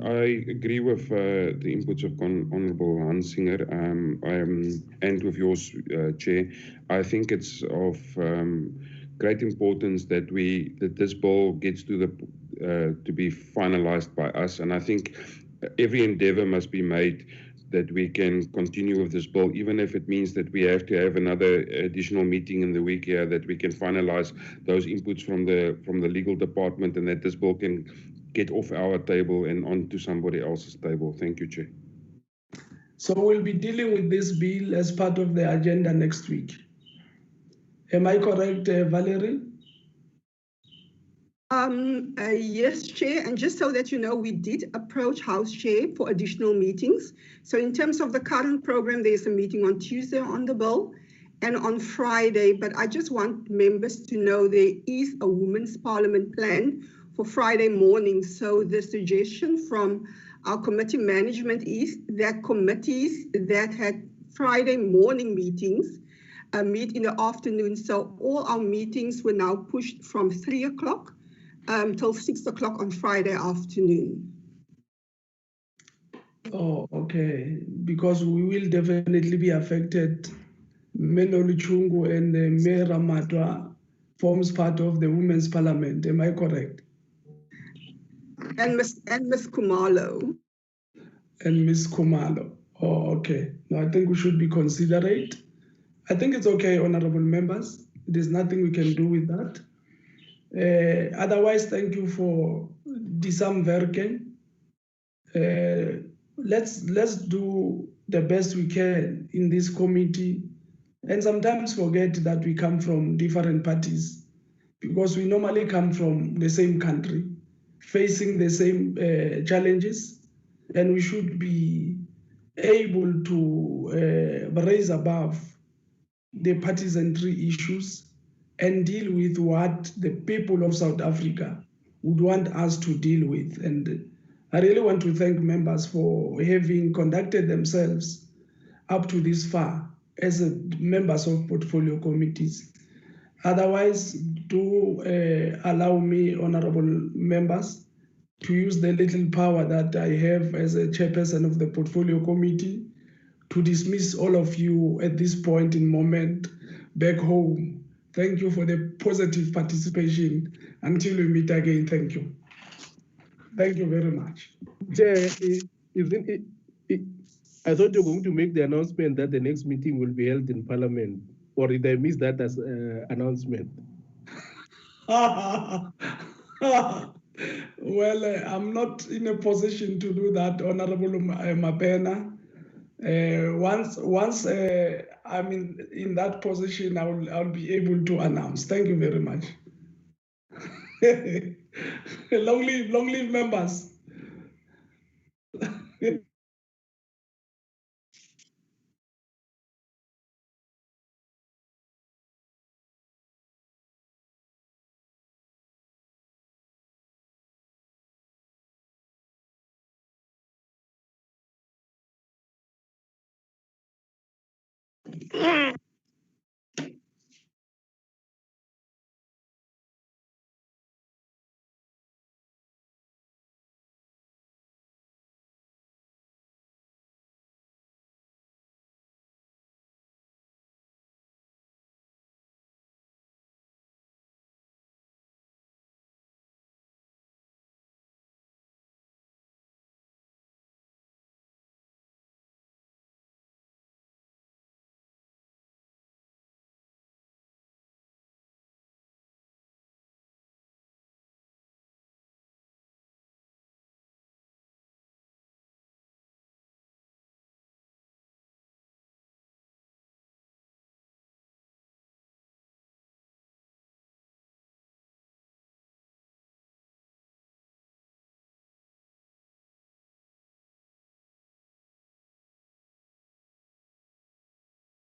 I agree with the inputs of Honourable Hansinger and with yours, Chair. I think it's of great importance that this bill gets to be finalised by us, and I think every endeavour must be made that we can continue with this bill, even if it means that we have to have another additional meeting in the week here, that we can finalize those inputs from the legal department, and that this bill can get off our table and onto somebody else's table. Thank you, Chair. So we'll be dealing with this bill as part of the agenda next week. Am I correct, Valerie? Yes, Chair, and just so that you know, we did approach House Chair for additional meetings. So in terms of the current program, there's a meeting on Tuesday on the bill and on Friday, but I just want members to know there is a Women's Parliament plan for Friday morning. So the suggestion from our committee management is that committees that had Friday morning meetings meet in the afternoon. So all our meetings were now pushed from 3 o'clock till 6 o'clock on Friday afternoon. Oh, okay. Because we will definitely be affected. Menoli Chungu and Mayor Ramatwa forms part of the Women's Parliament. Am I correct? And Ms. Kumalo. And Ms. Kumalo. Oh, okay. No, I think we should be considerate. I think it's okay, honorable members. There's nothing we can do with that. Otherwise, thank you for Disamverken. Let's do the best we can in this committee, and sometimes forget that we come from different parties, because we normally come from the same country, facing the same challenges, and we should be able to raise above the partisanry issues and deal with what the people of South Africa would want us to deal with. And I really want to thank members for having conducted themselves up to this far as members of portfolio committees. Otherwise, do allow me, honorable members, to use the little power that I have as a chairperson of the portfolio committee to dismiss all of you at this point in moment back home. Thank you for the positive participation. Until we meet again, thank you. Thank you very much. Chair, I thought you were going to make the announcement that the next meeting will be held in Parliament, or did I miss that as announcement? Well, I'm not in a position to do that, Honorable Mapena. Once I'm in that position, I'll be able to announce. Thank you very much. Long live members. please.